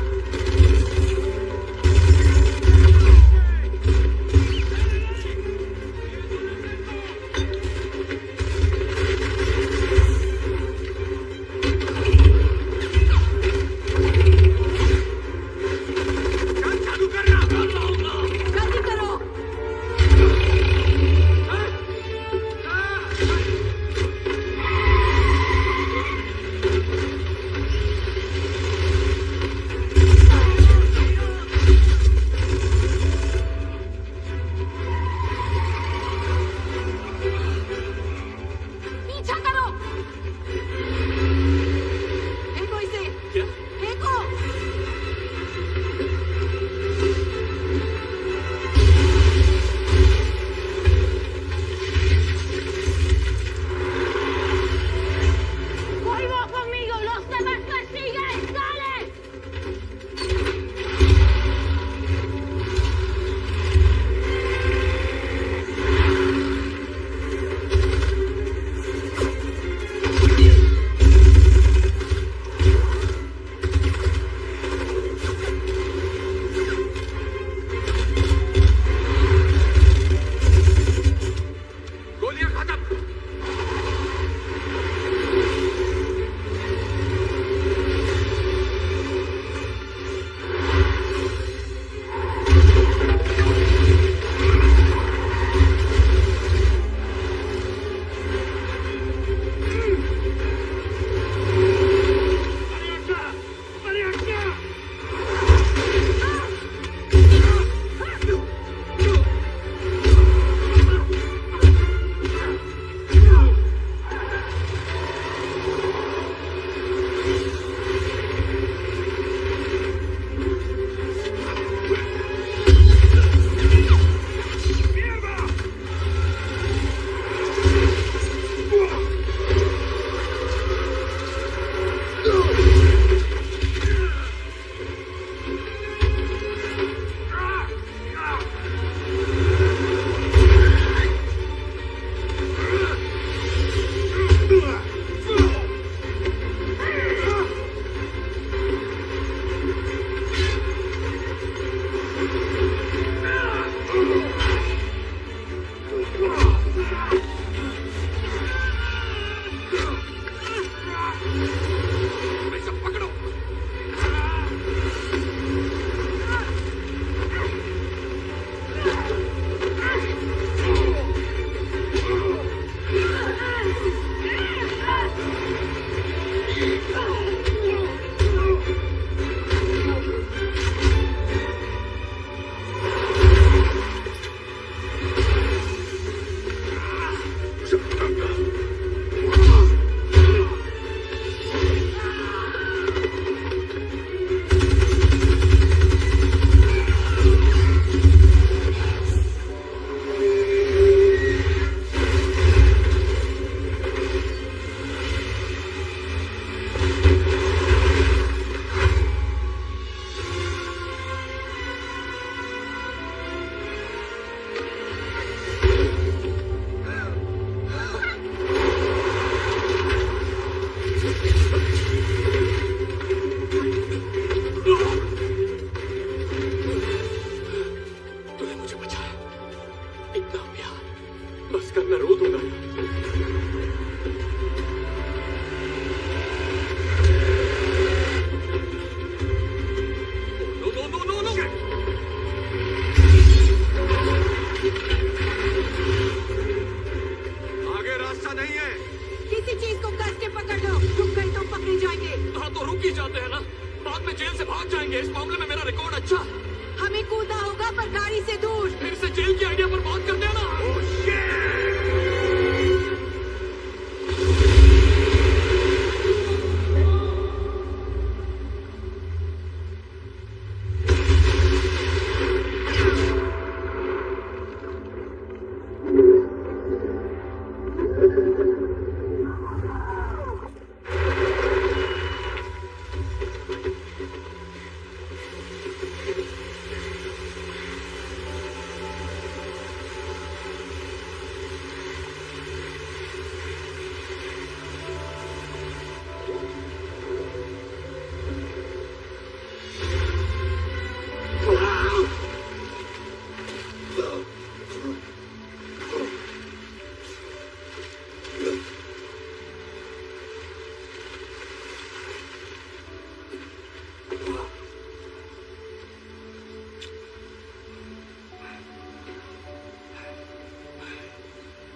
ही जाते हैं ना, बाद में जेल से भाग जाएंगे। इस मामले में मेरा रिकॉर्ड अच्छा है। हमें कूदा होगा पर गाड़ी से दूर। फिर से जेल की आइडिया पर बात करते हैं ना।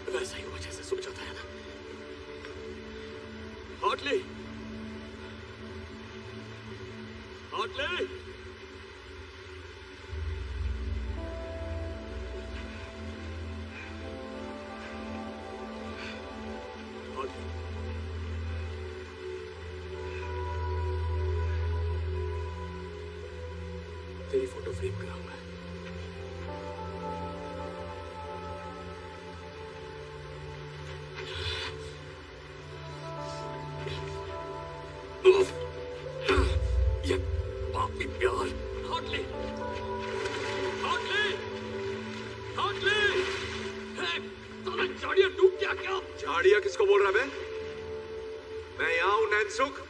वैसा ही हुआ जैसे सोचा था ना। हार्टली, हार्टली, तेरी फोटो फ्रेम कराऊंगा। ये पापी प्यार। हार्टली, हार्टली, हार्टली, तूने झाड़ियां डूब गया क्या? झाड़ियां किसको बोल रहा है? मैं यहाँ हूँ नैनसुख।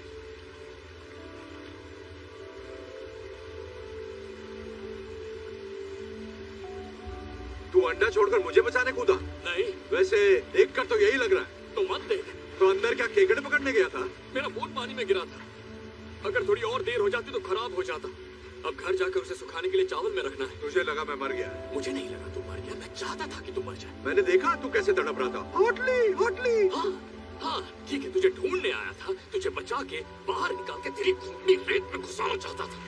तू अंडा छोड़कर मुझे बचाने कूदा? नहीं। वैसे देखकर तो यही लग रहा है। तो मत देख। तो अंदर क्या केकड़े पकड़ने गया था? मेरा फोन पानी में गिरा था। अगर थोड़ी और देर हो जाती तो खराब हो जाता। अब घर जाकर उसे सुखाने के लिए चावल में रखना है। तुझे लगा मैं मर गया? मुझे नहीं लगा तू मर गया। मैं चाहता था कि तू मर जाए। मैंने देखा तू कैसे तड़प रहा था। Hotly, hotly. हाँ, हाँ, ठीक है। तुझे ढूंढने आया था। तुझे बचा के बाहर निकाल के तेरी खूनी रेत में घुसाना चाहता था।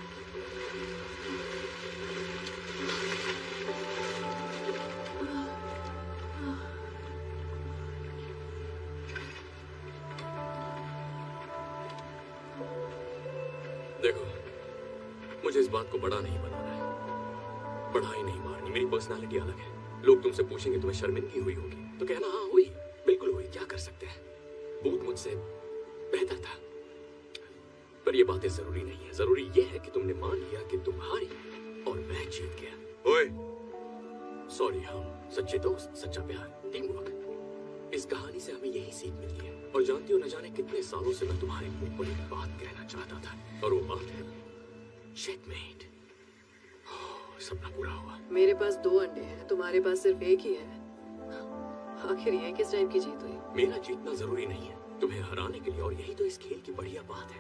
देखो, मुझे इस बात को बड़ा नहीं बनाना है। बढ़ाई नहीं मारनी। मेरी पर्सनालिटी अलग है। लोग तुमसे पूछेंगे तुम्हें शर्मिंदगी हुई होगी तो कहना हाँ हुई, बिल्कुल हुई। क्या कर सकते हैं, भूत मुझसे बेहतर था। पर ये बातें जरूरी नहीं है। जरूरी ये है कि तुमने मान लिया कि तुम हारी और मैं जीत गया। ओए, सॉरी। हम सच्चे दोस्त, सच्चा प्यार, टीम वर्क। इस कहानी से हमें यही सीख मिलती है। और जानती हो, न जाने कितने सालों से मैं तुम्हारे मुंह पर एक बात कहना चाहता था, और वो बात है चेकमेट। सपना पूरा हुआ। मेरे पास 2 अंडे हैं, तुम्हारे पास सिर्फ एक ही है। आखिर ये किस टाइप की जीत हुई? मेरा जीतना जरूरी नहीं है तुम्हें हराने के लिए, और यही तो इस खेल की बढ़िया बात है।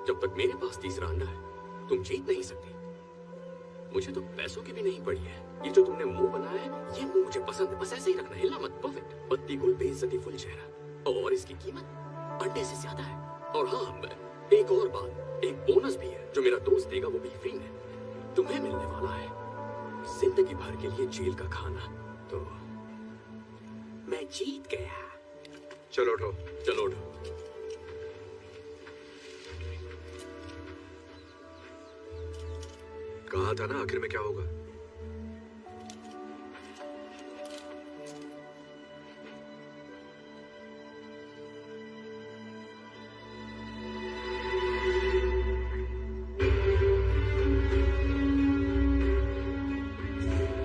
जब तक मेरे पास तीसरा अंडा है तुम जीत नहीं सकती। मुझे तो पैसों की भी नहीं पड़ी है। ये जो तुमने मुंह बनाया है, ये मुंह मुझे पसंद है। बस ऐसे ही रखना, हिला मत। परफेक्ट। पत्ती गुल, बेइज्जती फुल चेहरा, और इसकी कीमत अंडे से ज्यादा है। और हाँ, एक और बात, एक बोनस भी है जो मेरा दोस्त देगा, वो भी फ्री में तुम्हें मिलने वाला है। जिंदगी भर के लिए जेल का खाना। तो मैं जीत गया। चलो उठो। चलो उठो। कहा था ना आखिर में क्या होगा।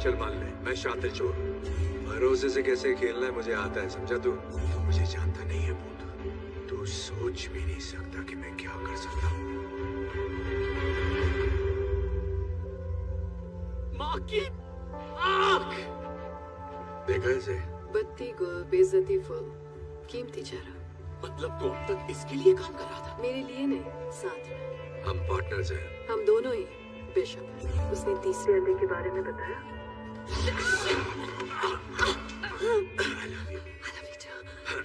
चल मान ले, मैं शातिर चोर हूँ। भरोसे से कैसे खेलना है मुझे आता है, समझा तू? मुझे जानता नहीं है भूत। तू सोच भी नहीं सकता कि मैं क्या कर सकता हूँ। माँ की आँख। देखा इसे? बत्ती गुल, बेइज्जती फुल, कीमती चेहरा। मतलब तू अब तक इसके लिए काम कर रहा था? मेरे लिए नहीं, साथ में। हम पार्टनर्स हैं। हम दोनों ही। बिशप, उसने तीसरे अंडे के बारे में बताया।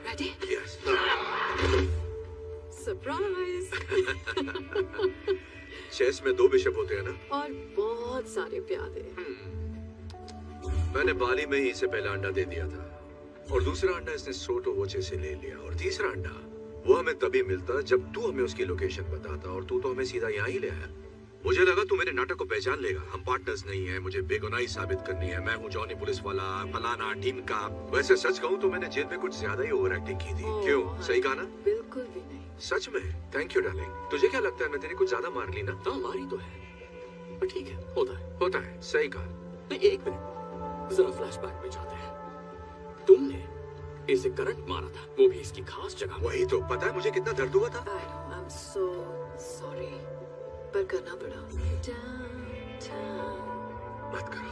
Ready? Yes. सरप्राइज। चेस में 2 बिशप होते हैं ना? और बहुत सारे प्यादे। मैंने बाली में ही इसे पहला अंडा दे दिया था, और दूसरा अंडा इसने सोटो वोचे से ले लिया, और तीसरा अंडा वो हमें तभी मिलता जब तू हमें उसकी लोकेशन बताता, और तू तो हमें सीधा यहाँ ही ले आया। मुझे लगा तू मेरे नाटक को पहचान लेगा। हम पार्टनर्स नहीं है, मुझे बेगुनाही साबित करनी है, मैं हूँ जॉनी पुलिस वाला, फलाना टीम का। वैसे सच कहूँ तो मैंने जेल में कुछ ज्यादा ही ओवर एक्टिंग की थी। क्यों, सही कहा ना? बिल्कुल भी नहीं। सच में? Thank you darling. तुझे क्या लगता है मैं तेरी कुछ ज्यादा मार ली ना? मारी तो है, पर ठीक है, होता है। सही कहा। नहीं, एक मिनट, जरा फ्लैशबैक में जाते हैं। तुमने इसे करंट मारा था, वो भी इसकी खास जगह। वही तो, पता है मुझे कितना दर्द हुआ था? I'm so sorry, पर करना पड़ा। मत करो।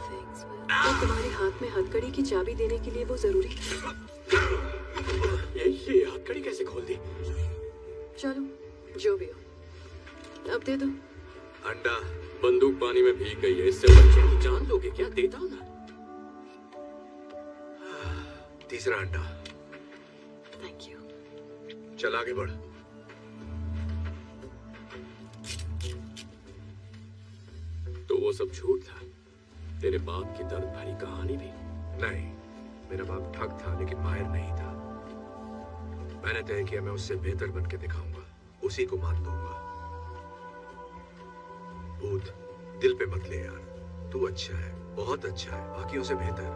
तो तुम्हारे हाथ में हथकड़ी की चाबी देने के लिए वो जरूरी था। ये हथकड़ी कैसे खोल दी? चलो, जो भी हो, अब दे दो। अंडा। बंदूक पानी में भीग गई है, इससे बच्चे की जान लोगे क्या? देता हूं ना। तीसरा अंडा। Thank you. चल आगे बढ़। तो वो सब झूठ था? तेरे बाप की दर्द भरी कहानी भी? नहीं, मेरा बाप ठग था लेकिन माहिर नहीं था। मैंने तय किया मैं उससे बेहतर बन के दिखाऊंगा, उसी को मात दूंगा। भूत, दिल पे मत ले यार, तू अच्छा है, बहुत अच्छा है, बाकियों से बेहतर।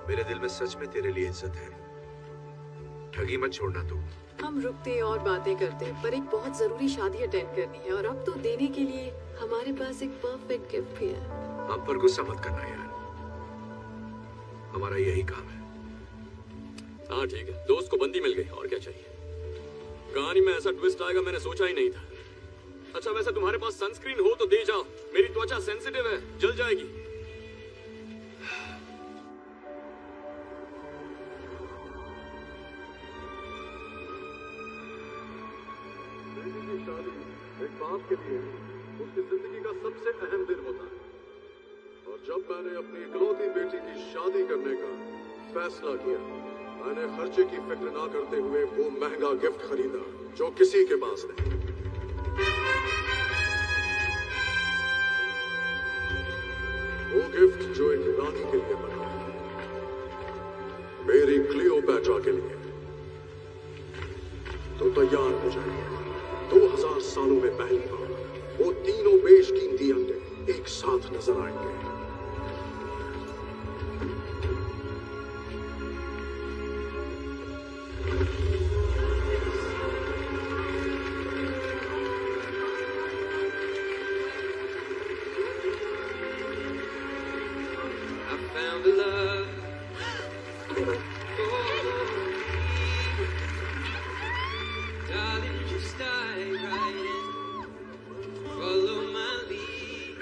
मेरे दिल में सच में तेरे लिए इज्जत है। ठगी मत छोड़ना तू। हम रुकते और बातें करते, पर एक बहुत जरूरी शादी अटेंड करनी है, और अब तो देने के लिए हमारे पास एक परफेक्ट गिफ्ट भी है। हम पर गुस्सा मत करना यार, हमारा यही काम है। हाँ ठीक है, दोस्त को बंदी मिल गई, और क्या चाहिए। कहानी में ऐसा ट्विस्ट आएगा मैंने सोचा ही नहीं था। अच्छा वैसे तुम्हारे पास सनस्क्रीन हो तो दे जाओ, मेरी त्वचा सेंसिटिव है, जल जाएगी। एक बाप के लिए उसकी जिंदगी का सबसे अहम दिन होता है, और जब मैंने अपनी इकलौती बेटी की शादी करने का फैसला किया, मैंने खर्चे की फिक्र ना करते हुए वो महंगा गिफ्ट खरीदा जो किसी के पास नहीं। वो गिफ्ट जो एक रानी के लिए बना, मेरी क्लियोपैट्रा के लिए। तो तैयार हो जाइए, 2000 सालों में पहली बार वो तीनों बेशकीमती अंडे एक साथ नजर आएंगे।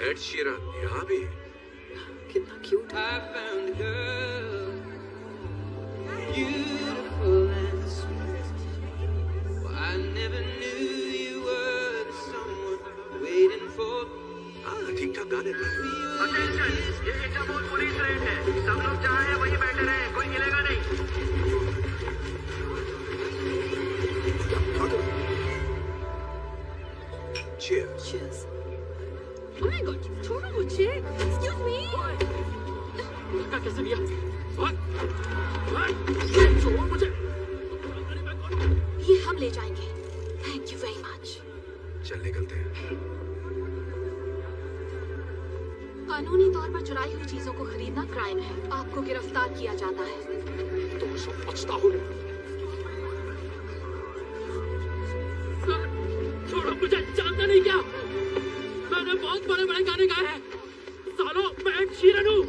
एड शीरन यहाँ भी? कितना क्यूट है। ठीक ठाक गाने। ये इंटरपोल पुलिस रेड है, सब लोग जहाँ हैं वहीं बैठे रहे, कोई हिलेगा नहीं। Cheers. Cheers. Oh my God, छोड़ो मुझे। Excuse me. धक्का कैसे दिया? छोड़ो मुझे। ये हम ले जाएंगे। Thank you very much. चल निकलते हैं। कानूनी तौर पर चुराई हुई चीजों को खरीदना क्राइम है, आपको गिरफ्तार किया जाता है। तुम सब बचता हो। छोड़ो मुझे, जानता नहीं क्या? मैंने बहुत बड़े बड़े गाने गाए हैं। सालों मैं एक शीरन हूँ।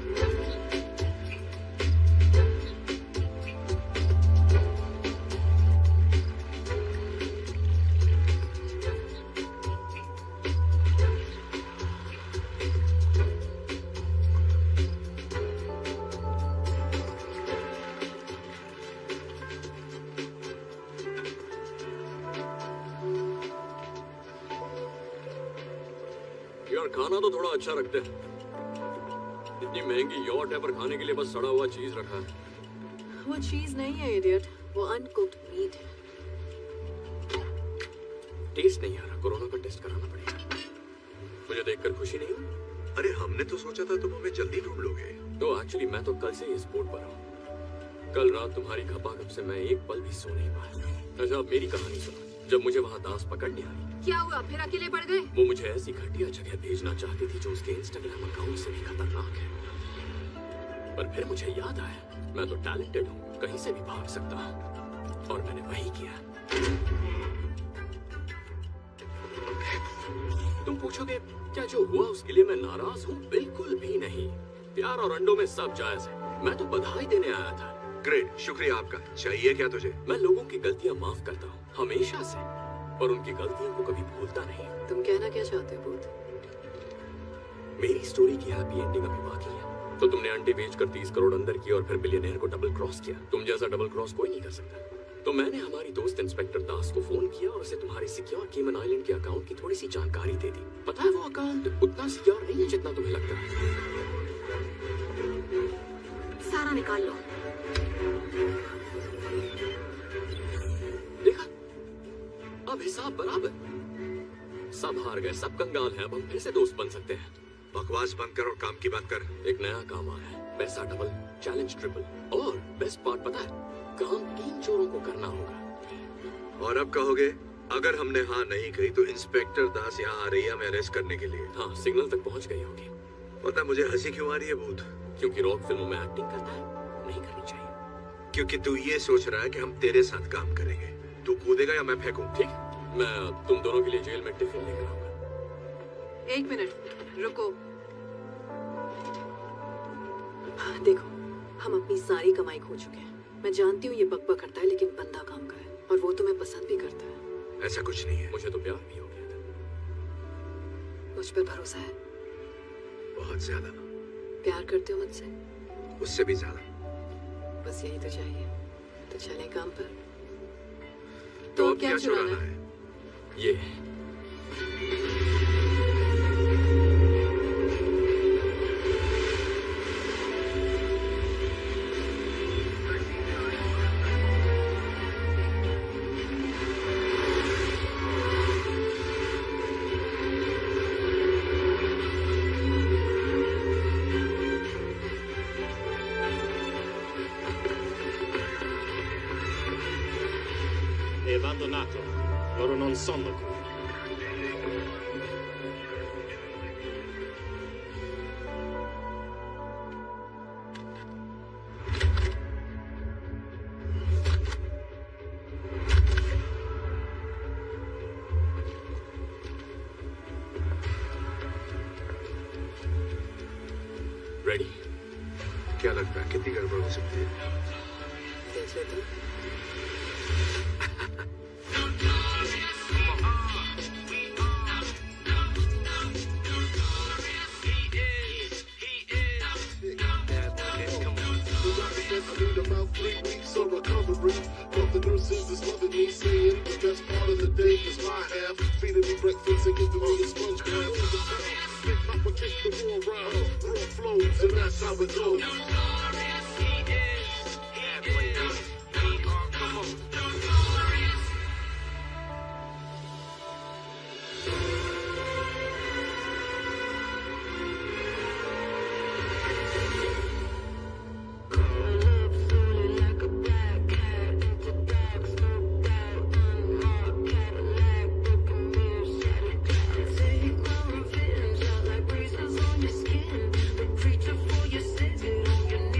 यार खाना तो थोड़ा अच्छा रखते हैं। इतनी महंगी यॉट है पर खाने के लिए बस सड़ा हुआ चीज रखा है। वो चीज नहीं है इडियट, वो अनकुक्ड मीट है। टेस्ट नहीं आ रहा, कोरोना का टेस्ट कराना पड़ेगा। मुझे देखकर खुशी नहीं हुई? अरे हमने तो सोचा था तुम हमें जल्दी ढूंढ लोगे। तो एक्चुअली मैं तो कल से इस बोर्ड पर हूँ। कल रात तुम्हारी खपाखप से मैं एक पल भी सो नहीं पाया। अच्छा अब मेरी कहानी सुनो। जब मुझे वहाँ दास पकड़ने आई, क्या हुआ? फिर अकेले पड़ गए? वो मुझे ऐसी घटिया जगह भेजना चाहती थी जो उसके इंस्टाग्राम अकाउंट से भी खतरनाक है। पर फिर मुझे याद आया, मैं तो टैलेंटेड हूँ, कहीं से भी भाग सकता हूँ, और मैंने वही किया। तुम पूछोगे क्या जो हुआ उसके लिए मैं नाराज हूँ? बिल्कुल भी नहीं। प्यार और अंडों में सब जायज है। मैं तो बधाई देने आया था। ग्रेट, शुक्रिया आपका। चाहिए क्या तुझे? मैं लोगों की गलतियाँ माफ करता हूँ, हमेशा से, पर उनकी गलतियों को कभी भूलता नहीं। तुम कहना क्या चाहते हो भूत? मेरी स्टोरी की हैप्पी एंडिंग अभी बाकी है। तो तुमने अंडे बेचकर 30 करोड़ अंदर किया और फिर बिलियनेयर को डबल क्रॉस किया। तुम जैसा डबल क्रॉस कोई नहीं कर सकता। तो मैंने हमारी दोस्त इंस्पेक्टर दास को फोन किया और उसे तुम्हारे सिक्योर केमन आइलैंड के अकाउंट की थोड़ी सी जानकारी दे दी। पता है वो अकाउंट उतना सिक्योर नहीं है जितना तुम्हें लगता है। सारा निकाल लो। देखा, अब हिसाब बराबर। सब हार गए, सब कंगाल हैं, अब हम फिर से दोस्त बन सकते हैं। बकवास बंद कर और काम की बात कर। एक नया काम आया है, पैसा डबल, चैलेंज ट्रिपल, और बेस्ट पार्ट पता है, काम 3 चोरों को करना होगा। और अब कहोगे अगर हमने हाँ नहीं कही तो इंस्पेक्टर दास यहाँ आ रही है हमें अरेस्ट करने के लिए। हाँ, सिग्नल तक पहुँच गई होगी। पता मुझे हंसी क्यों आ रही है भूत? क्योंकि रॉक फिल्मों में एक्टिंग करता है, नहीं करनी चाहिए। क्योंकि तू ये सोच रहा है कि हम तेरे साथ काम करेंगे। तू कूदेगा या मैं फेंकूं? ठीक, मैं तुम दोनों के लिए जेल में टिफिन लेकर आऊंगा। 1 मिनट रुको। देखो, हम अपनी सारी कमाई खो चुके हैं। मैं जानती हूँ ये बकबक करता है, लेकिन बंदा काम का है और वो तुम्हें पसंद भी करता है। ऐसा कुछ नहीं है। मुझे तो प्यार भी हो गया था। मुझ पर भरोसा है? बहुत ज्यादा। प्यार करते हो मुझसे? उससे भी ज्यादा। बस यही तो चाहिए। तो चले काम पर। तो अब क्या चुराना है? ये È abbandonato. Loro non sono qui. Ready? क्या लगता है कितनी गड़बड़ हो सकती है? देख लेते हैं। About 3 weeks of recovery. But the nurses is loving me, saying the best part of the day is my half. Feeding me breakfast and giving me a sponge bath. Big Papa kick the raw round, raw flows, and that's how it goes. Preacher for your sins, it on your knees.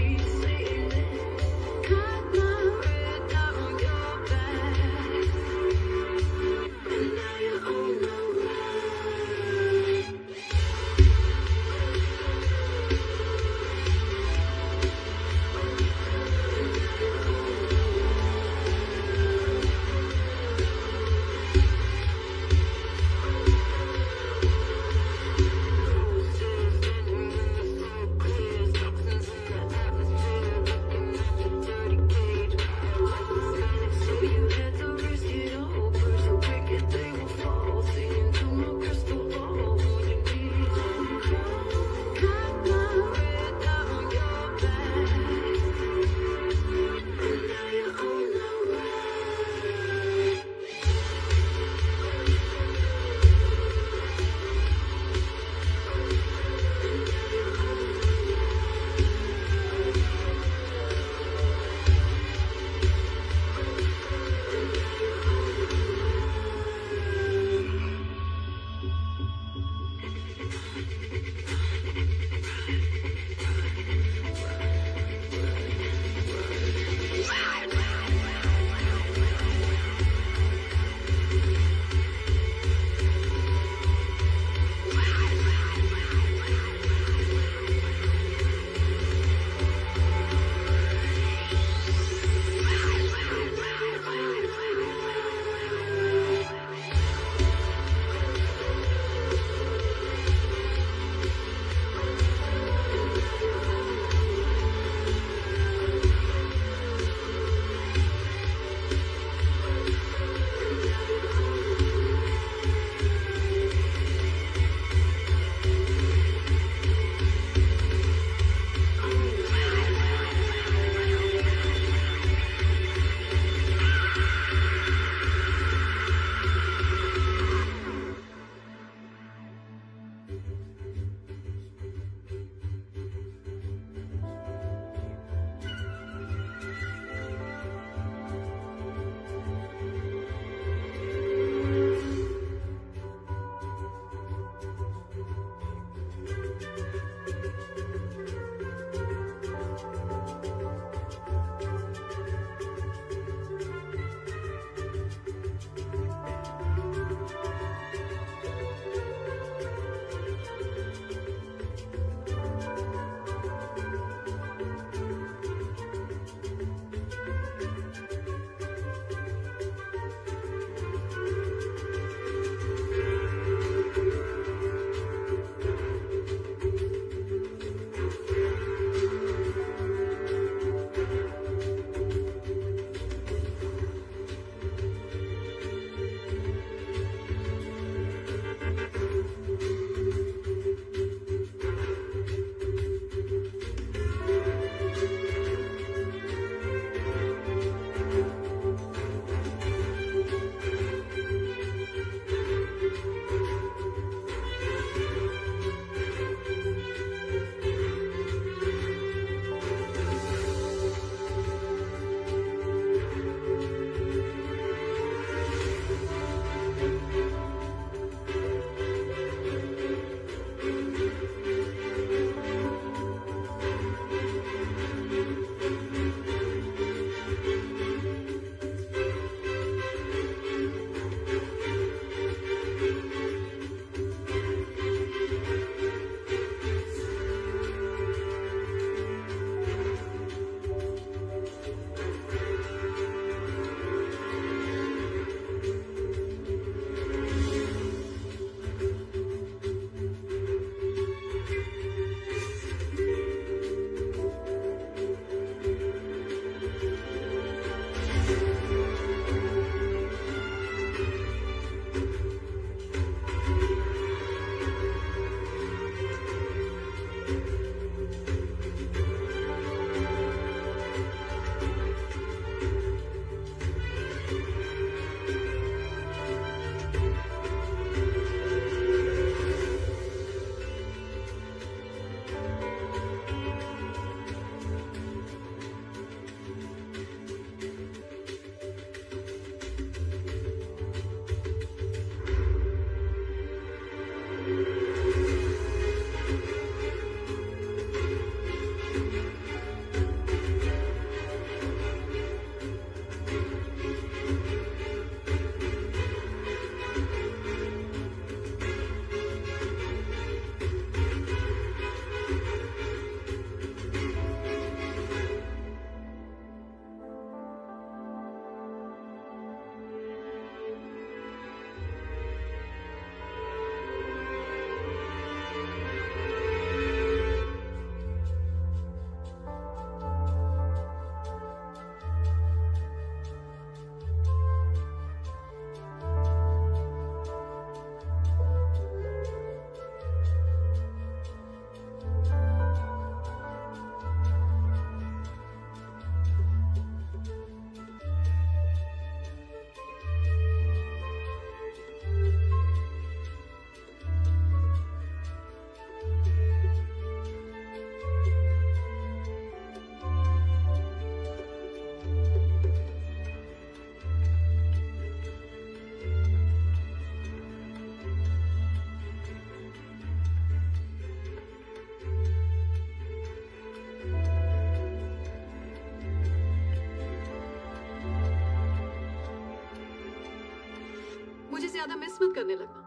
मुझे ज्यादा miss मत करने लगना।